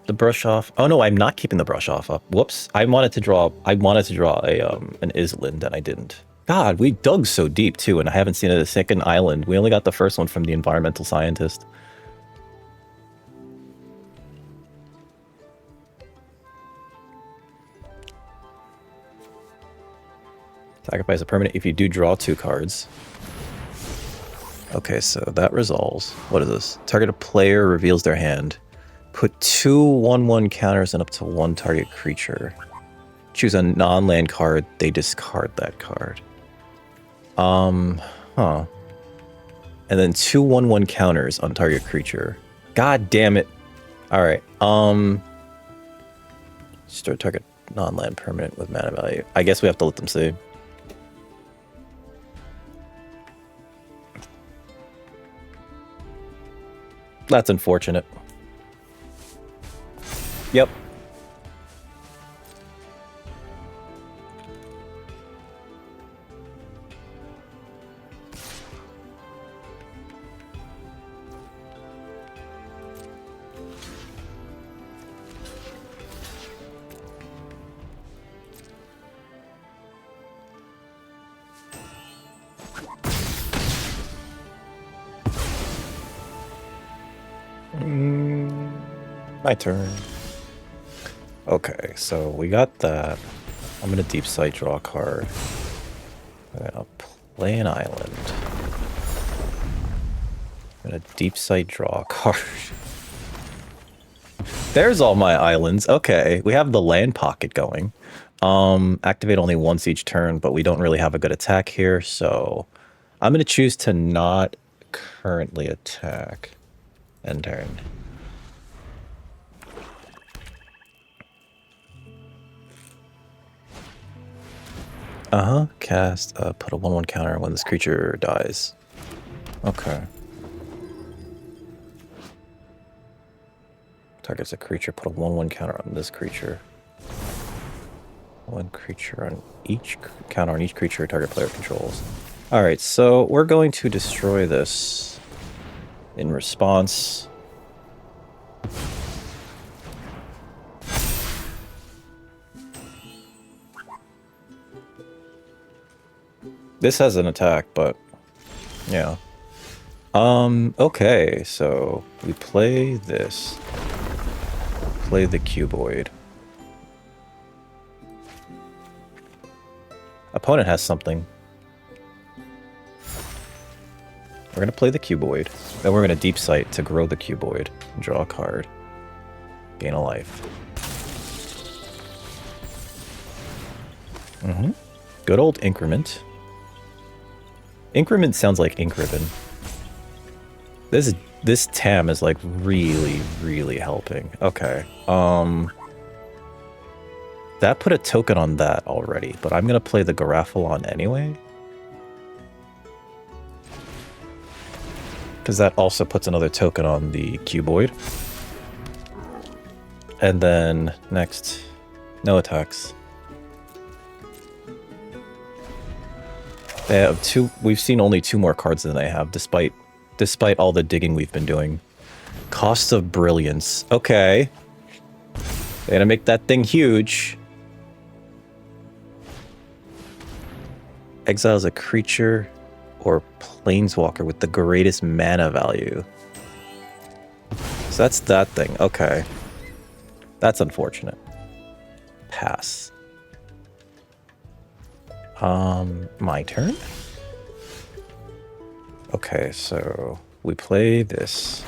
The brush off. Oh no, I'm not keeping the brush off up. Whoops. I wanted to draw a an Island and I didn't. God, we dug so deep too, and I haven't seen a second island. We only got the first one from the environmental scientist. Sacrifice a permanent if you do draw 2 cards. Okay, so that resolves. What is this? Target a player reveals their hand. Put 2 1/1 counters and up to 1 target creature. Choose a non-land card. They discard that card. And then 2 1/1 counters on target creature. God damn it. Alright, start target non-land permanent with mana value. I guess we have to let them see. That's unfortunate. Yep. My turn. Okay, so we got that. I'm gonna deep sight draw a card. I'm gonna play an island. I'm gonna deep sight draw a card. There's all my islands. Okay, we have the land pocket going. Activate only once each turn, but we don't really have a good attack here, so I'm gonna choose to not currently attack. End turn. Cast, put a 1/1 counter when this creature dies. Okay. Targets a creature, put a 1/1 counter on this creature. 1 creature on each counter on each creature target player controls. Alright, so we're going to destroy this in response. This has an attack, but yeah. Okay, so we play this. Play the cuboid. Opponent has something. We're gonna play the cuboid. Then we're gonna deep sight to grow the cuboid. Draw a card. Gain a life. Good old increment. Increment sounds like ink ribbon. This TAM is like really, really helping. Okay. That put a token on that already, but I'm gonna play the Garafalon anyway. Because that also puts another token on the Cuboid. And then next, no attacks. They have two. We've seen only 2 more cards than they have, despite all the digging we've been doing. Cost of Brilliance. Okay. They're gonna make that thing huge. Exiles a creature or planeswalker with the greatest mana value. So that's that thing. Okay. That's unfortunate. Pass. My turn? Okay, so we play this.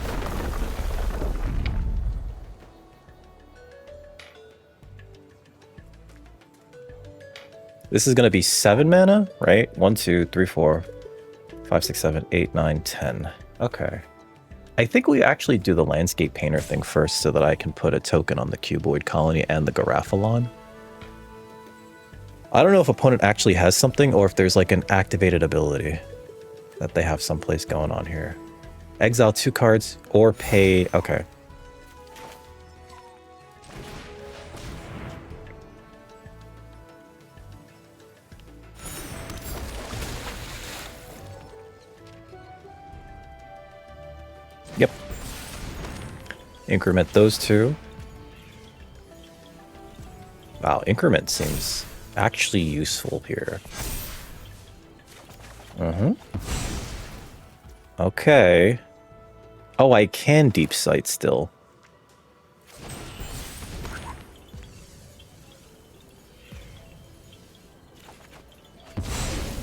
This is going to be 7 mana, right? 1, 2, 3, 4, 5, 6, 7, 8, 9, 10. Okay. I think we actually do the Landscape Painter thing first so that I can put a token on the Cuboid Colony and the Garafalon. I don't know if opponent actually has something or if there's like an activated ability that they have someplace going on here. Exile 2 cards or pay... Okay. Yep. Increment those 2. Wow, increment seems actually useful here. Okay. Oh, I can deep sight still.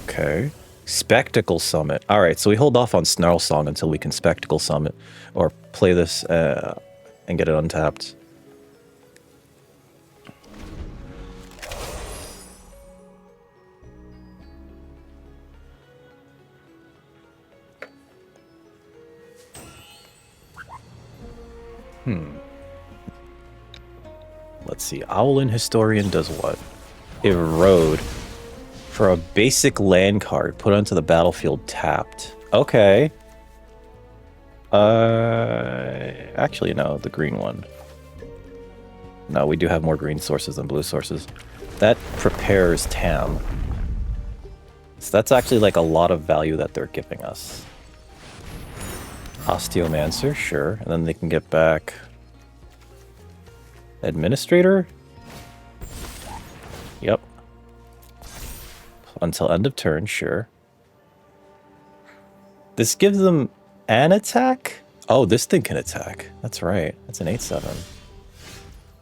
Okay. Spectacle Summit. Alright, so we hold off on Snarl Song until we can Spectacle Summit. Or play this and get it untapped. Let's see. Owlin Historian does what? Erode. For a basic land card, put onto the battlefield tapped. Okay. Actually, no, the green one. No, we do have more green sources than blue sources. That prepares TAM. So that's actually like a lot of value that they're giving us. Osteomancer, sure. And then they can get back... Administrator? Yep. Until end of turn, sure. This gives them an attack? Oh, this thing can attack. That's right. That's an 8/7.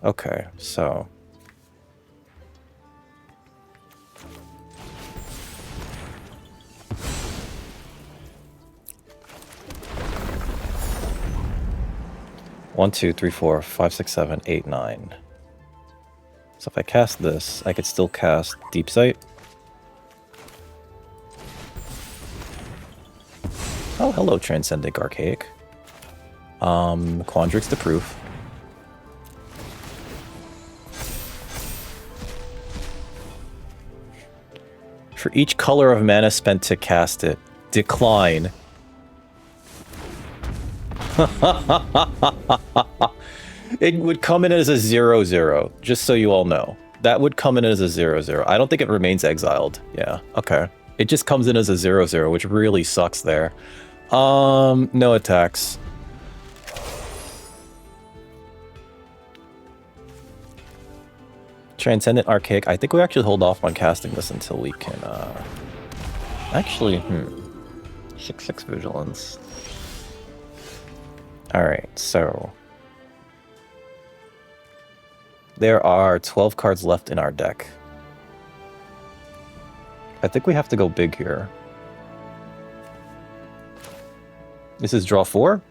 Okay, so... One, 2, 3, 4, 5, 6, 7, 8, 9. So if I cast this, I could still cast Deep Sight. Oh, hello, Transcendent Archaic. Quandrix the Proof. For each color of mana spent to cast it, decline. It would come in as a 0/0, just so you all know. That would come in as a 0/0. I don't think it remains exiled. Yeah, okay. It just comes in as a 0/0, which really sucks there. No attacks. Transcendent Archaic. I think we actually hold off on casting this until we can, actually, 6/6 Vigilance. Alright, so... There are 12 cards left in our deck. I think we have to go big here. This is draw 4?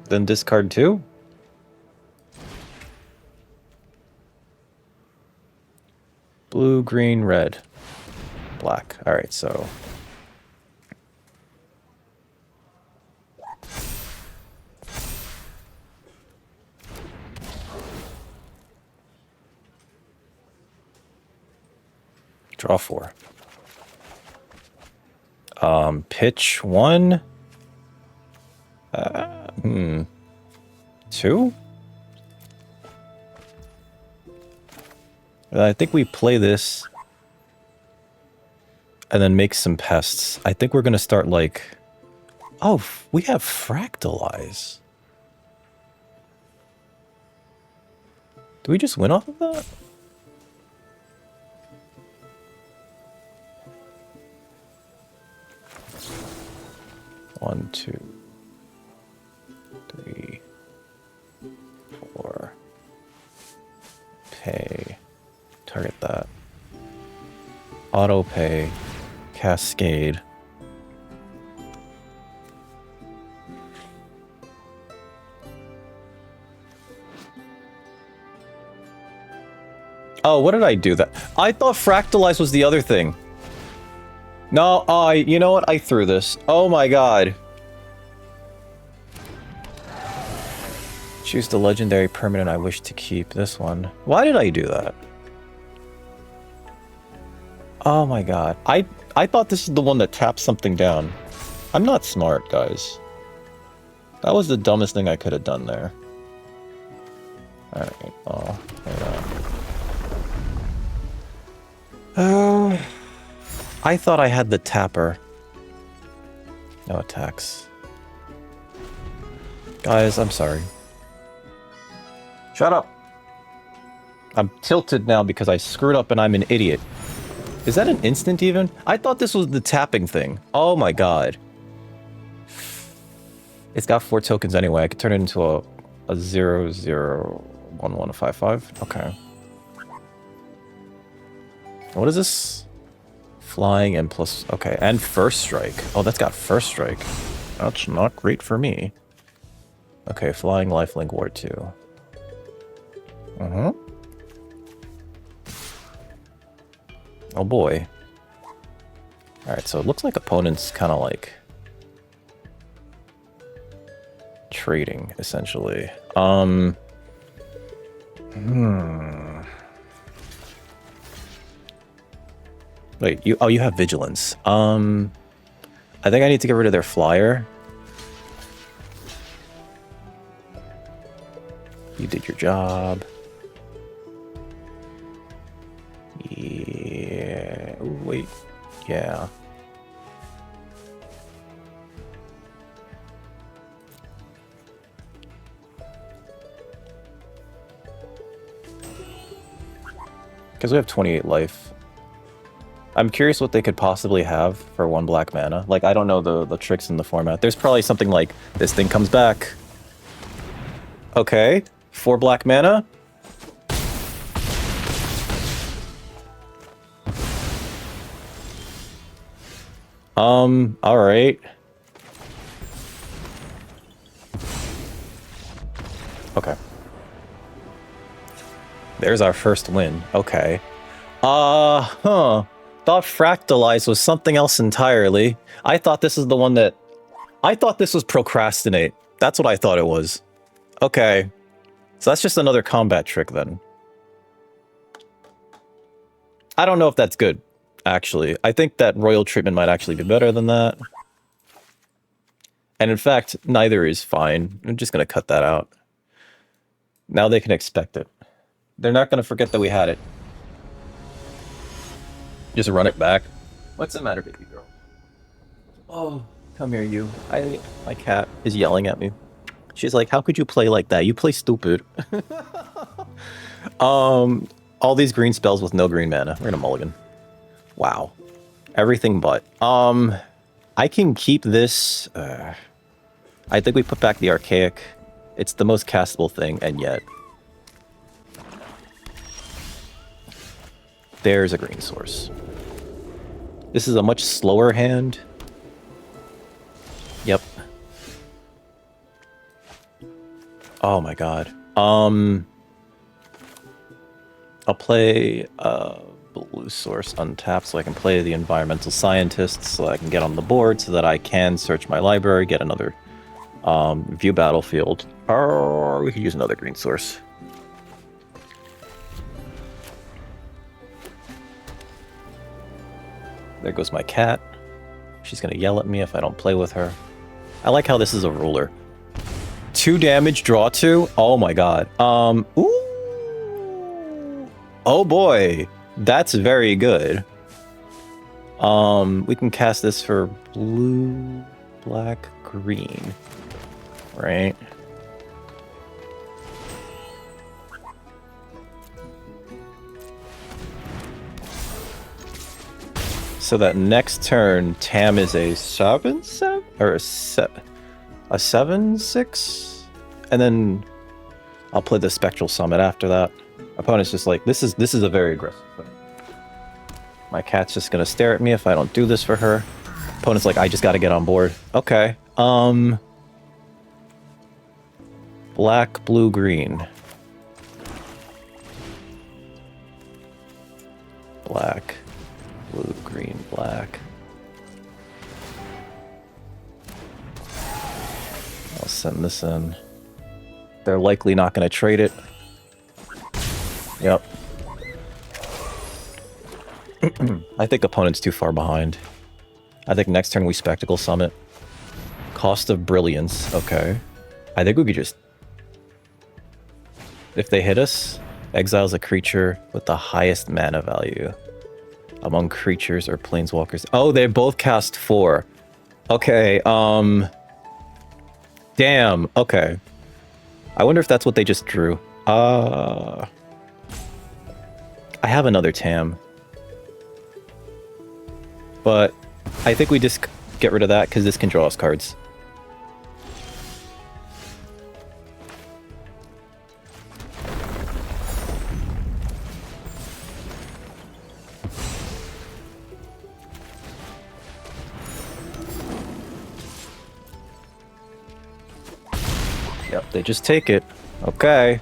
Then discard 2? Blue, green, red, black. All right, so... Draw 4. Pitch 1. 2? I think we play this and then make some pests. I think we're going to start like... Oh, we have Fractalize. Do we just win off of that? One, 2, 3, 4. Pay. Target that. Auto pay. Cascade. Oh, what did I do that? I thought Fractalize was the other thing. No, you know what? I threw this. Oh my god. Choose the legendary permanent I wish to keep. This one. Why did I do that? Oh my god. I thought this is the one that taps something down. I'm not smart, guys. That was the dumbest thing I could have done there. Alright, oh, I thought I had the tapper. No attacks. Guys, I'm sorry. Shut up! I'm tilted now because I screwed up and I'm an idiot. Is that an instant even? I thought this was the tapping thing. Oh my god. It's got 4 tokens anyway. I could turn it into a 0-0-1-1-5-5. Okay. What is this? Flying and plus... Okay, and first strike. Oh, that's got first strike. That's not great for me. Okay, flying, lifelink, ward 2. Oh boy. Alright, so it looks like opponents kind of like... trading, essentially. Wait, you have vigilance. I think I need to get rid of their flyer. You did your job. Yeah. Ooh, wait. Yeah. Because we have 28 life. I'm curious what they could possibly have for 1 black mana. Like, I don't know the tricks in the format. There's probably something like, this thing comes back. Okay. 4 black mana. Alright. Okay. There's our first win. Okay. Thought Fractalize was something else entirely. I thought this is the one that... I thought this was Procrastinate. That's what I thought it was. Okay. So that's just another combat trick then. I don't know if that's good, actually. I think that Royal Treatment might actually be better than that. And in fact, neither is fine. I'm just going to cut that out. Now they can expect it. They're not going to forget that we had it. Just run it back. What's the matter, baby girl? Oh, come here, you. My cat is yelling at me. She's like, how could you play like that? You play stupid. All these green spells with no green mana. We're gonna mulligan. Wow. Everything but. I can keep this. I think we put back the Archaic. It's the most castable thing, and yet... There's a green source. This is a much slower hand. Yep. Oh my god. I'll play blue source untapped so I can play the environmental scientists so I can get on the board so that I can search my library, get another view battlefield. Or we could use another green source. There goes my cat. She's gonna yell at me if I don't play with her. I like how this is a ruler. 2 damage, draw 2. Oh my god. Ooh. Oh boy. That's very good. We can cast this for blue, black, green. Right? So that next turn, Tam is a 7/7 or a 7/6, and then I'll play the Spectral Summit after that. Opponent's just like, this is a very aggressive thing. My cat's just gonna stare at me if I don't do this for her. Opponent's like, I just gotta get on board. Okay. Black, blue, green. Black. Blue, green, black. I'll send this in. They're likely not going to trade it. Yep. I think opponent's too far behind. I think next turn we Spectacle Summit. Cost of Brilliance. Okay. I think we could just... If they hit us, exiles a creature with the highest mana value among creatures or planeswalkers. Oh, they both cast 4. Okay, damn, okay. I wonder if that's what they just drew. I have another Tam. But I think we just get rid of that because this can draw us cards. Yep, they just take it. Okay.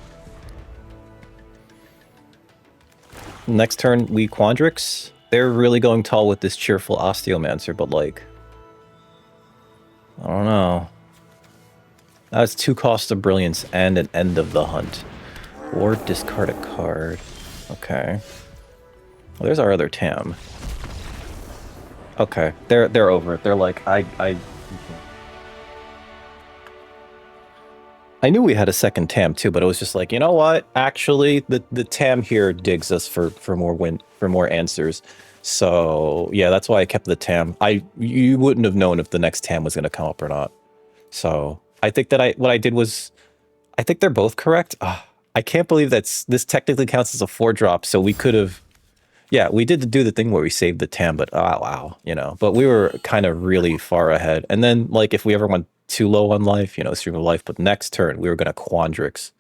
Next turn, we Quandrix. They're really going tall with this Cheerful Osteomancer, but like... I don't know. That's 2 costs of Brilliance and an End of the Hunt. Or discard a card. Okay. Well, there's our other Tam. Okay, they're over it. They're like, I knew we had a second Tam too, but it was just like, you know what? Actually, the Tam here digs us for more answers. So yeah, that's why I kept the Tam. You wouldn't have known if the next Tam was going to come up or not. So I think that what I did was, I think they're both correct. I can't believe this technically counts as a 4-drop. So we could have, yeah, we did do the thing where we saved the Tam, but wow, you know. But we were kind of really far ahead. And then like if we ever went too low on life, you know, Stream of Life, but next turn we were going to Quandrix.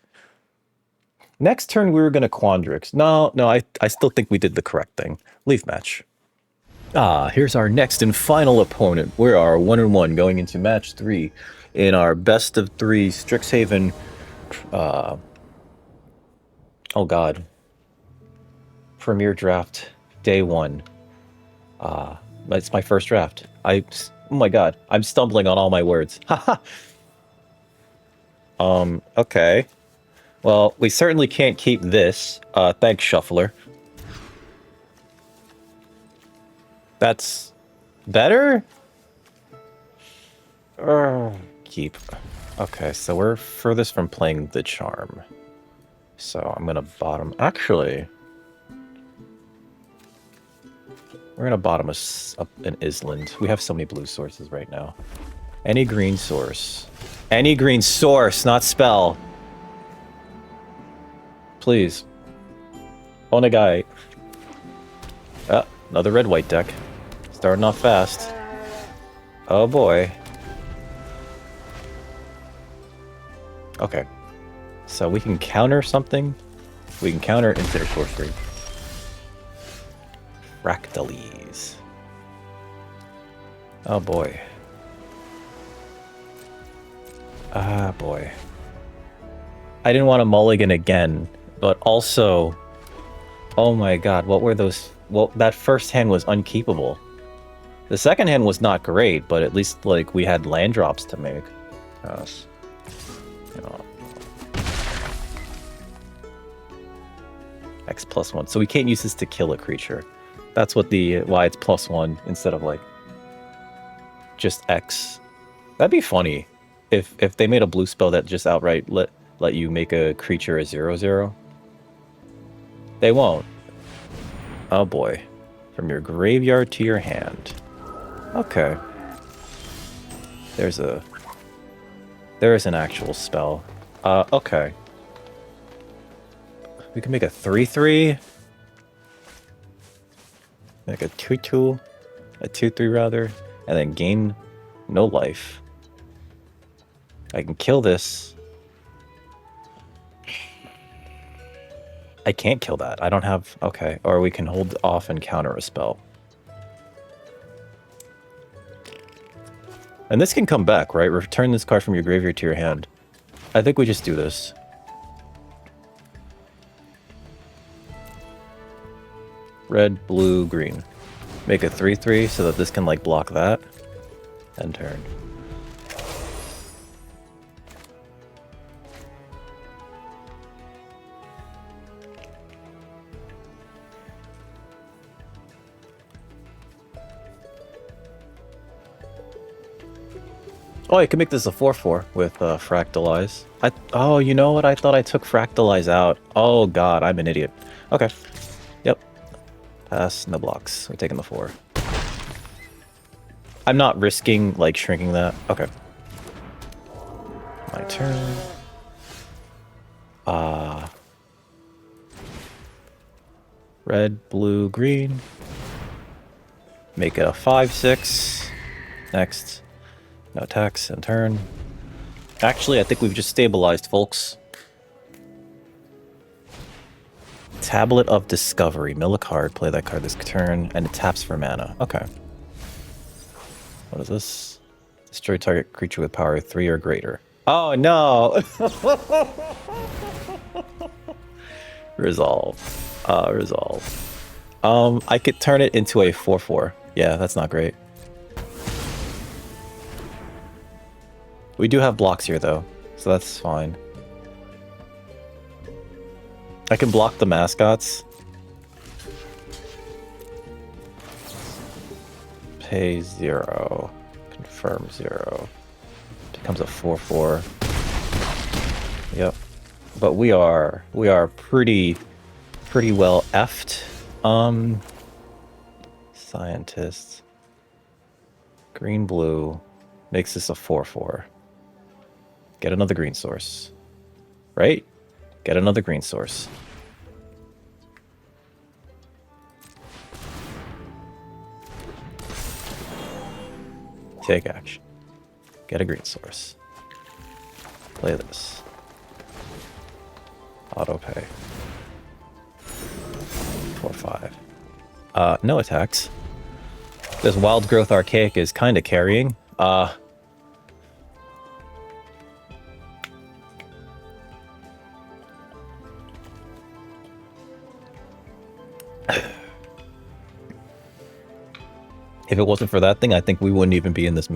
Next turn we were going to Quandrix. No, I still think we did the correct thing. Leaf match. Here's our next and final opponent. We are 1-1 going into match 3 in our best of 3 Strixhaven. Oh god. Premier draft day 1. It's my first draft. Oh my god, I'm stumbling on all my words. Haha. Okay. Well, we certainly can't keep this. Thanks, Shuffler. That's better? Keep. Okay, so we're furthest from playing the Charm. So I'm gonna bottom... Actually... We're gonna bottom us up an Island. We have so many blue sources right now. Any green source. Any green source, not spell. Please. Onegai. Another red-white deck. Starting off fast. Oh boy. Okay. So we can counter something. We can counter Infinite Sorcery. Fractales. Oh boy. Ah boy. I didn't want to mulligan again, but also, oh my god, what were those Well, that first hand was unkeepable. The second hand was not great, but at least, like, we had land drops to make. Yes. You know. X +1. So we can't use this to kill a creature. That's what why it's +1 instead of, like, just X. That'd be funny if they made a blue spell that just outright let you make a creature a 0/0. They won't. Oh boy. From your graveyard to your hand. Okay. There is an actual spell. Okay. We can make a 3/3. Make a 2/2. A 2/3 rather. And then gain no life. I can kill this. I can't kill that. I don't have... Okay. Or we can hold off and counter a spell. And this can come back, right? Return this card from your graveyard to your hand. I think we just do this. Red, blue, green. Make a 3/3 so that this can, like, block that. End turn. Oh, I can make this a 4/4 with Fractalize. Oh, you know what? I thought I took Fractalize out. Oh god, I'm an idiot. Okay. Yep. Pass, no blocks. We're taking the 4. I'm not risking, like, shrinking that. Okay. My turn. Red, blue, green. Make it a 5/6. Next. No attacks and turn. Actually, I think we've just stabilized, folks. Tablet of Discovery. Mill a card, play that card this turn, and it taps for mana. Okay. What is this? Destroy target creature with power 3 or greater. Oh, no! Resolve. Resolve. I could turn it into a 4/4. Yeah, that's not great. We do have blocks here, though, so that's fine. I can block the mascots. Pay 0. Confirm 0. Becomes a 4/4. Yep. But we are pretty well effed. Scientists. Green blue makes this a 4/4. Get another green source. Right? Get another green source. Take action. Get a green source. Play this. Auto pay. 4/5. No attacks. This Wild Growth Archaic is kind of carrying. If it wasn't for that thing, I think we wouldn't even be in this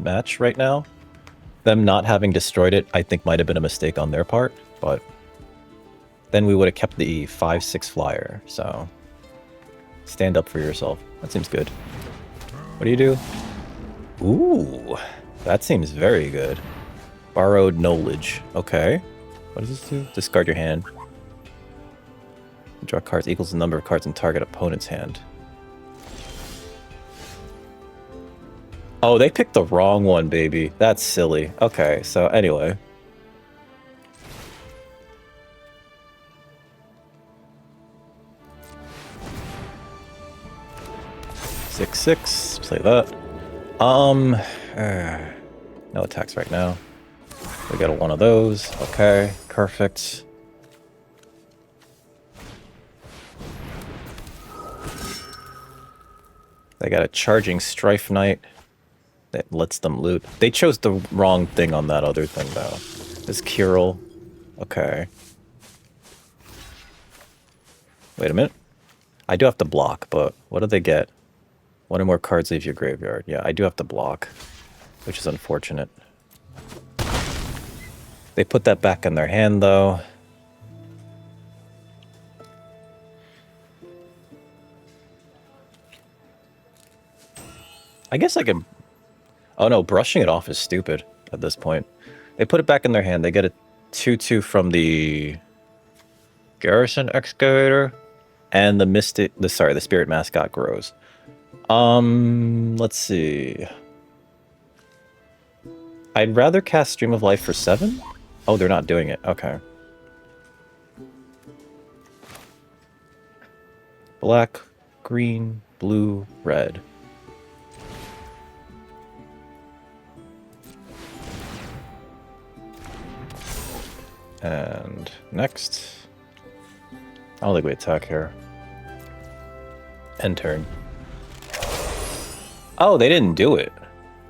match right now. Them not having destroyed it, I think, might have been a mistake on their part, but then we would have kept the 5/6 flyer. So stand up for yourself. That seems good. What do you do? Ooh, that seems very good. Borrowed knowledge. Okay. What does this do? Discard your hand. Draw cards equals the number of cards in target opponent's hand. Oh, they picked the wrong one, baby. That's silly. Okay, so anyway. Six, 6. Play that. No attacks right now. We got one of those. Okay, perfect. They got a charging Strife Knight that lets them loot. They chose the wrong thing on that other thing, though. This Curel. Okay. Wait a minute. I do have to block, but what do they get? One or more cards leave your graveyard. Yeah, I do have to block, which is unfortunate. They put that back in their hand, though. I guess I can... Oh no, brushing it off is stupid at this point. They put it back in their hand. They get a 2/2 from the Garrison Excavator, and the Spirit Mascot grows. Let's see. I'd rather cast Stream of Life for 7? Oh, they're not doing it. Okay. Black, green, blue, red. And next. I don't think we attack here. End turn. Oh, they didn't do it.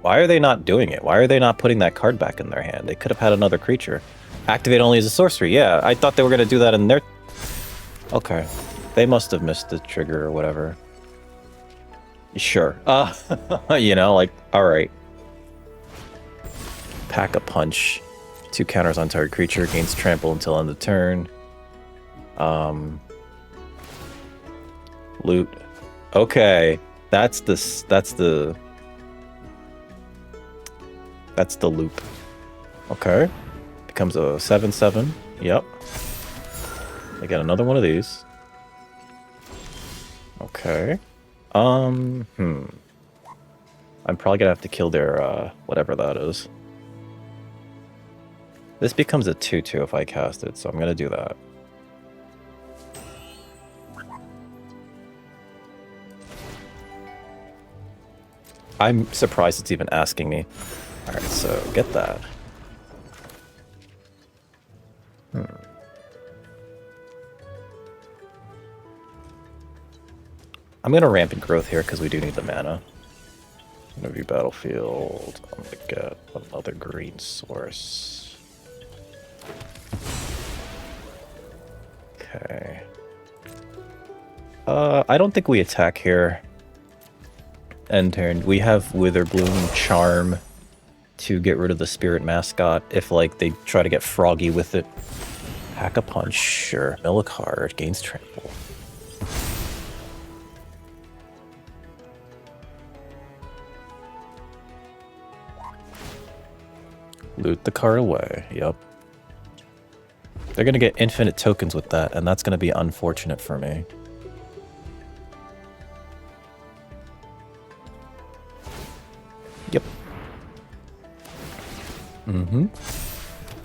Why are they not doing it? Why are they not putting that card back in their hand? They could have had another creature. Activate only as a sorcery. Yeah, I thought they were going to do that in their... Okay. They must have missed the trigger or whatever. Sure. You know, like, alright. Pack a punch. 2 counters on target creature. Gains trample until end of turn. Loot. Okay. That's the loop. Okay. Becomes a 7/7. Yep. I get another one of these. Okay. I'm probably gonna have to kill their whatever that is. This becomes a 2/2 if I cast it, so I'm gonna do that. I'm surprised it's even asking me. Alright, so get that. I'm gonna Rampant Growth here because we do need the mana. I'm gonna view battlefield. I'm gonna get another green source. Okay. I don't think we attack here. End turn. We have Witherbloom Charm to get rid of the Spirit Mascot if, like, they try to get froggy with it. Pack a punch, sure. Mill a card, gains trample. Loot the card away, yep. They're gonna get infinite tokens with that, and that's gonna be unfortunate for me. Yep.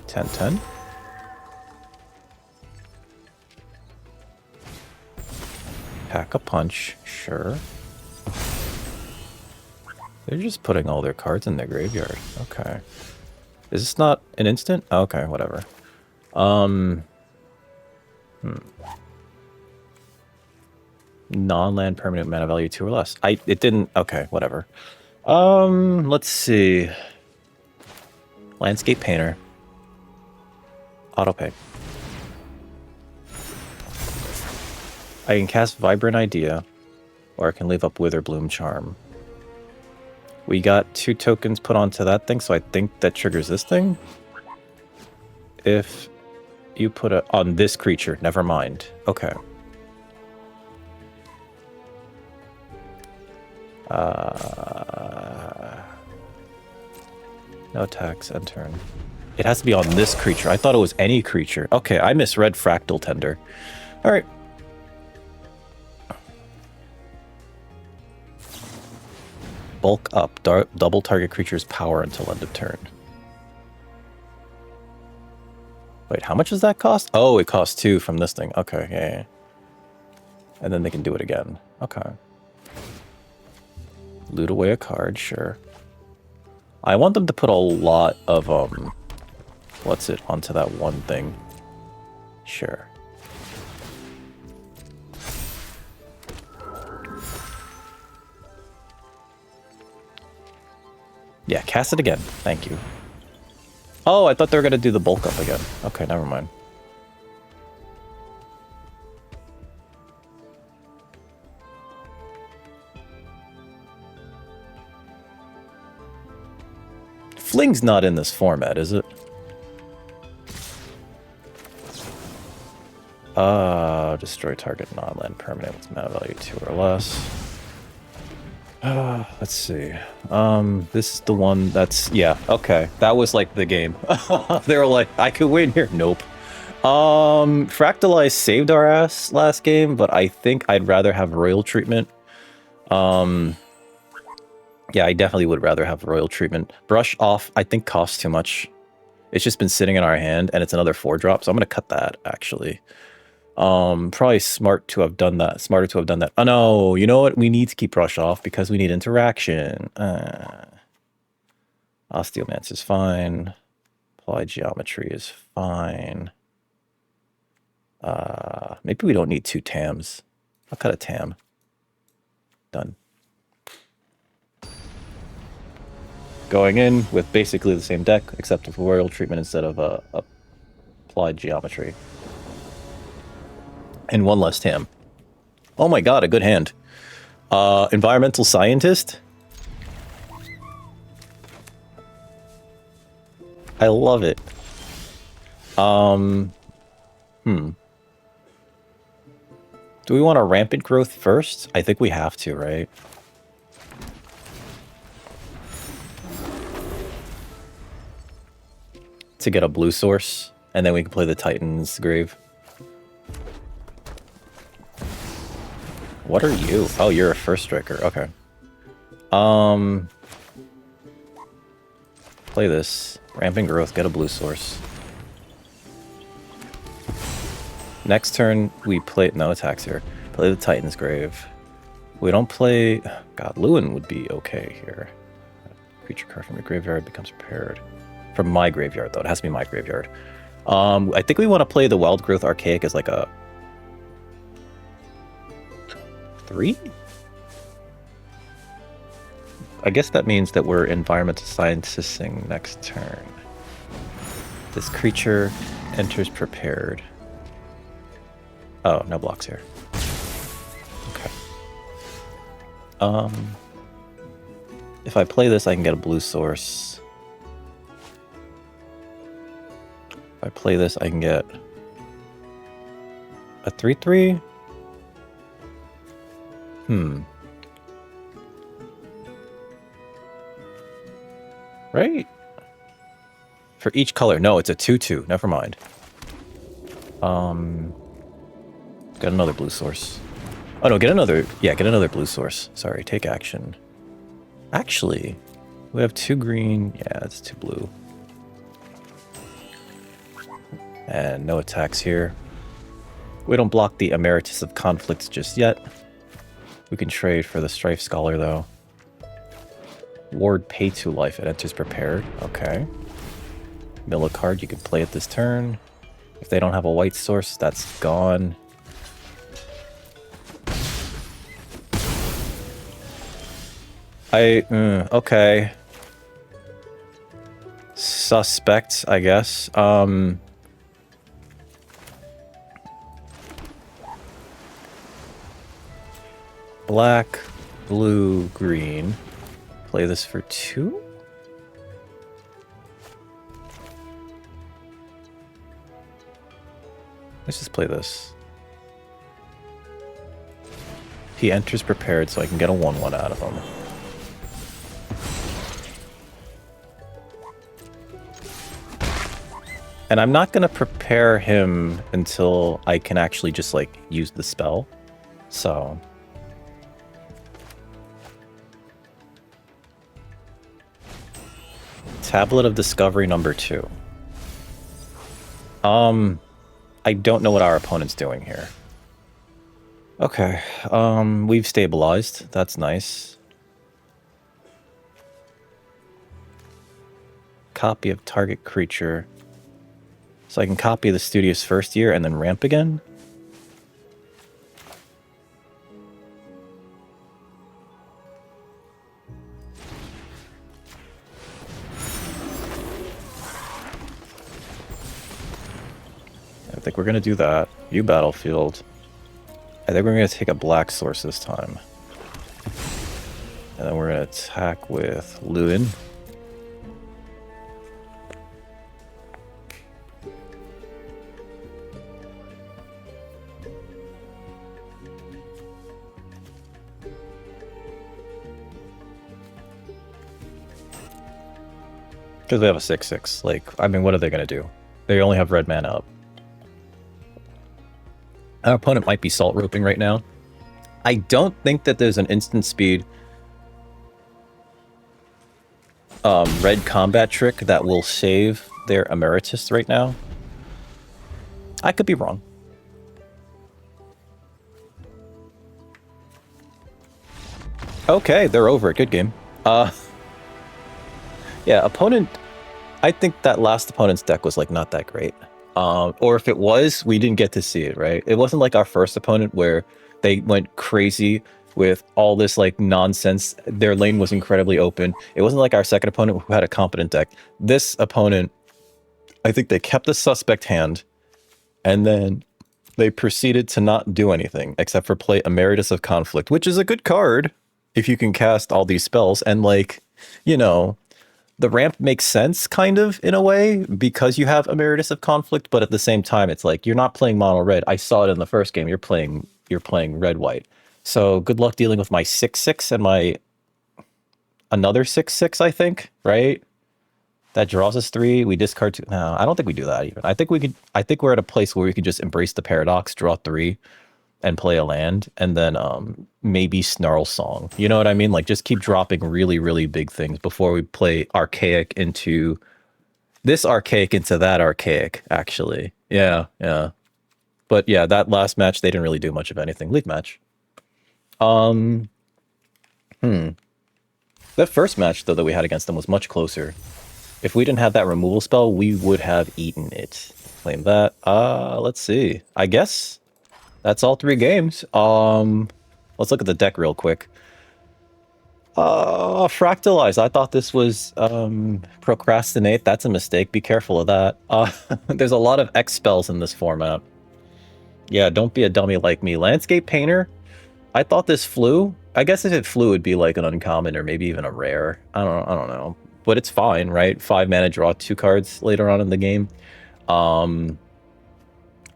10/10. Pack a punch, sure. They're just putting all their cards in their graveyard. Okay. Is this not an instant? Okay, whatever. Non-land permanent mana value 2 or less. It didn't... Okay, whatever. Let's see. Landscape Painter. Autopay. I can cast Vibrant Idea, or I can leave up Witherbloom Charm. We got 2 tokens put onto that thing, so I think that triggers this thing. If you put it on this creature, never mind. Okay. No attacks, end turn. It has to be on this creature. I thought it was any creature. Okay, I misread Fractal Tender. Alright. Bulk up. Double target creature's power until end of turn. Wait, how much does that cost? Oh, it costs 2 from this thing. Okay, yeah. And then they can do it again. Okay. Loot away a card, sure. I want them to put a lot of, what's it, onto that one thing. Sure. Yeah, cast it again. Thank you. Oh, I thought they were going to do the bulk up again. Okay, never mind. Fling's not in this format, is it? Destroy target non-land permanent with mana value 2 or less. Let's see. This is the one that's... Yeah, okay. That was like the game. They were like, I could win here. Nope. Fractalize saved our ass last game, but I think I'd rather have royal treatment. Yeah, I definitely would rather have royal treatment. Brush off, I think, costs too much. It's just been sitting in our hand, and it's another 4-drop, so I'm going to cut that, actually. Probably smart to have done that. Smarter to have done that. Oh, no, you know what? We need to keep brush off because we need interaction. Osteomance is fine. Applied geometry is fine. Maybe we don't need 2 TAMs. I'll cut a TAM. Done. Going in with basically the same deck, except with royal treatment instead of applied geometry. And 1 less TAM. Oh my god, a good hand. Environmental scientist? I love it. Do we want a rampant growth first? I think we have to, right? To get a blue source, and then we can play the Titan's Grave. What are you? Oh, you're a first striker. Okay. Play this. Rampant growth, get a blue source. Next turn, we play... No attacks here. Play the Titan's Grave. We don't play... God, Lewin would be okay here. Creature card from your graveyard becomes prepared. From my graveyard, though. It has to be my graveyard. I think we want to play the Wild Growth Archaic as like a... 3? I guess that means that we're environmental scientisting next turn. This creature enters prepared. Oh, no blocks here. Okay. If I play this, I can get a blue source. If I play this, I can get a 3/3. Right? For each color. No, it's a 2/2. Never mind. Got another blue source. Oh no, get another... Yeah, get another blue source. Sorry, take action. Actually, we have 2 green. Yeah, it's 2 blue. And no attacks here. We don't block the Emeritus of Conflicts just yet. We can trade for the Strife Scholar, though. Ward pay 2 life. It enters prepared. Okay. Mill a card you can play at this turn. If they don't have a white source, that's gone. Okay. Suspect, I guess. Black, blue, green. Play this for 2? Let's just play this. He enters prepared, so I can get a 1/1 out of him. And I'm not going to prepare him until I can actually just, like, use the spell. So... Tablet of Discovery number 2. I don't know what our opponent's doing here. Okay, we've stabilized. That's nice. Copy of target creature. So I can copy the Studious First Year and then ramp again? I think we're going to do that. View battlefield. I think we're going to take a black source this time. And then we're going to attack with Lewin. Because they have a 6/6. Like, I mean, what are they going to do? They only have red mana up. Our opponent might be salt roping right now. I don't think that there's an instant speed red combat trick that will save their Emeritus right now. I could be wrong. Okay, they're over it. Good game. Yeah, opponent... I think that last opponent's deck was, like, not that great. Or if it was, we didn't get to see it, right? It wasn't like our first opponent where they went crazy with all this, like, nonsense. Their lane was incredibly open. It wasn't like our second opponent who had a competent deck. This opponent, I think they kept the suspect hand, and then they proceeded to not do anything except for play Emeritus of Conflict, which is a good card if you can cast all these spells. And, like, you know... The ramp makes sense, kind of, in a way, because you have Emeritus of Conflict, but at the same time, it's like, you're not playing mono red. I saw it in the first game. You're playing red-white. So good luck dealing with my 6/6 and my another 6/6, I think, right? That draws us 3. We discard 2. No, I don't think we do that even. I think we're at a place where we could just embrace the paradox, draw 3, and play a land, and then maybe Snarl Song. You know what I mean? Like, just keep dropping really, really big things before we play Archaic into this Archaic into that Archaic, actually. Yeah, yeah. But yeah, that last match, they didn't really do much of anything. League match. The first match, though, that we had against them was much closer. If we didn't have that removal spell, we would have eaten it. Claim that. Let's see. I guess... That's all 3 games. Let's look at the deck real quick. Fractalize. I thought this was Procrastinate. That's a mistake. Be careful of that. There's a lot of X spells in this format. Yeah, don't be a dummy like me. Landscape Painter. I thought this flew. I guess if it flew, it'd be like an uncommon or maybe even a rare. I don't know. But it's fine, right? 5 mana, draw 2 cards later on in the game.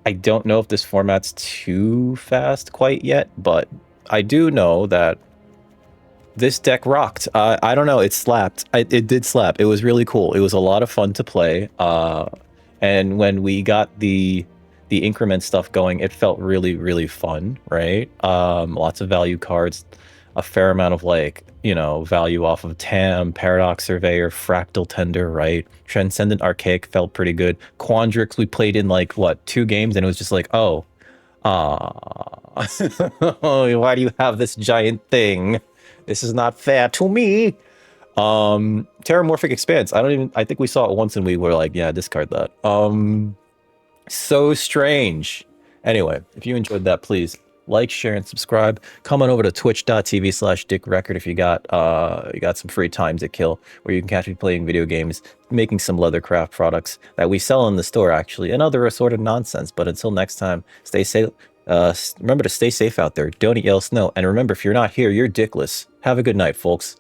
I don't know if this format's too fast quite yet, but I do know that this deck rocked. I don't know, it slapped. It did slap. It was really cool. It was a lot of fun to play. And when we got the increment stuff going, it felt really, really fun, right? Lots of value cards, a fair amount of, like, you know, value off of TAM, Paradox Surveyor, Fractal Tender, right? Transcendent Archaic felt pretty good. Quandrix we played in, like, what, 2 games, and it was just like, oh, why do you have this giant thing? This is not fair to me. Terramorphic Expanse. I think we saw it once and we were like, yeah, discard that. So strange. Anyway, if you enjoyed that, please like, share, and subscribe. Come on over to twitch.tv/dickrecord if you got some free time to kill, where you can catch me playing video games, making some leathercraft products that we sell in the store, actually, and other assorted nonsense. But until next time, stay safe. Remember to stay safe out there. Don't eat yellow snow. And remember, if you're not here, you're dickless. Have a good night, folks.